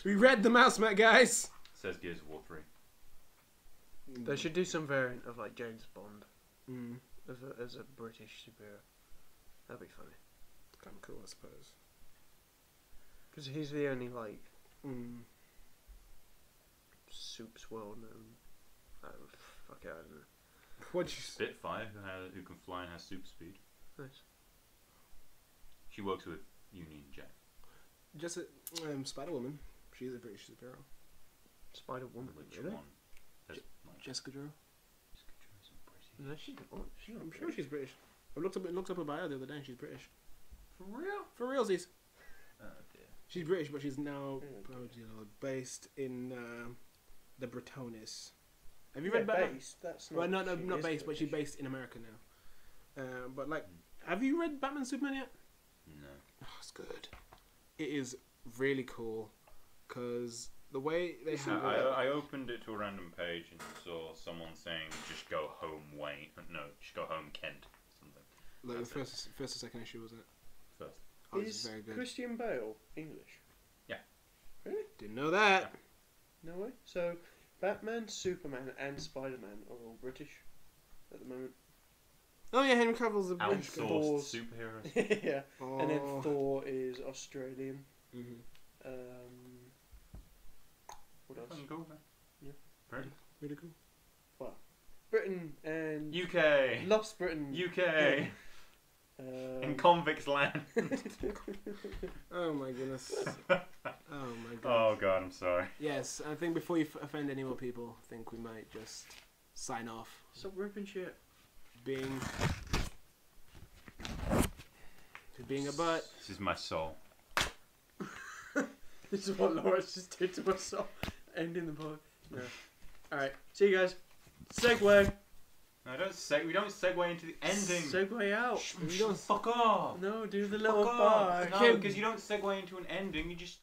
We read the Mouse Map, guys! Says Gears of War 3. They should do some variant of like James Bond as a British superhero. That'd be funny. Kind of cool, I suppose. Because he's the only like Soup's world known. Fuck it, I don't know. What'd you Spitfire, who can fly and has super speed. Nice. She works with Union Jack. Just Spider-Woman. She's a British superhero. Spider-Woman, Which really? one? Jessica Drew. No, she's not. I'm sure she's British. I looked up her bio the other day and she's British. For real? For realsies. Oh dear. She's British, but she's now based in the Bretonis. Have you read Batman? Based? That's not. Well, no, not based, but she's based in America now. But like, have you read Batman Superman yet? No. Oh, it's good. It is really cool because the way they have I opened it to a random page and saw someone saying just go home Wayne. No, just go home Kent. Something. Like the first or second issue, wasn't it? First. Oh, is very good. Christian Bale English? Yeah. Really? Didn't know that. No way. So Batman, Superman, and Spider-Man are all British at the moment. Oh yeah, Henry Cavill's a British guy. Outsourced superheroes. Yeah. Oh. And then Thor is Australian. Mm-hmm. What else? Cool, yeah. Britain. Really cool. Well, Britain and UK. Lost Britain. UK. In convicts land. Oh my goodness. Oh my god. Oh god, I'm sorry. Yes, I think before you offend any more people, I think we might just sign off. Stop ripping shit. Being a butt. This is my soul. This is what Laura's just did to herself. Ending the pod. No. Alright, see you guys. Segway. No, we don't segue into the ending. Segway out. You don't fuck off. No, do the little Fuck bar. off. No, because you don't segue into an ending. You just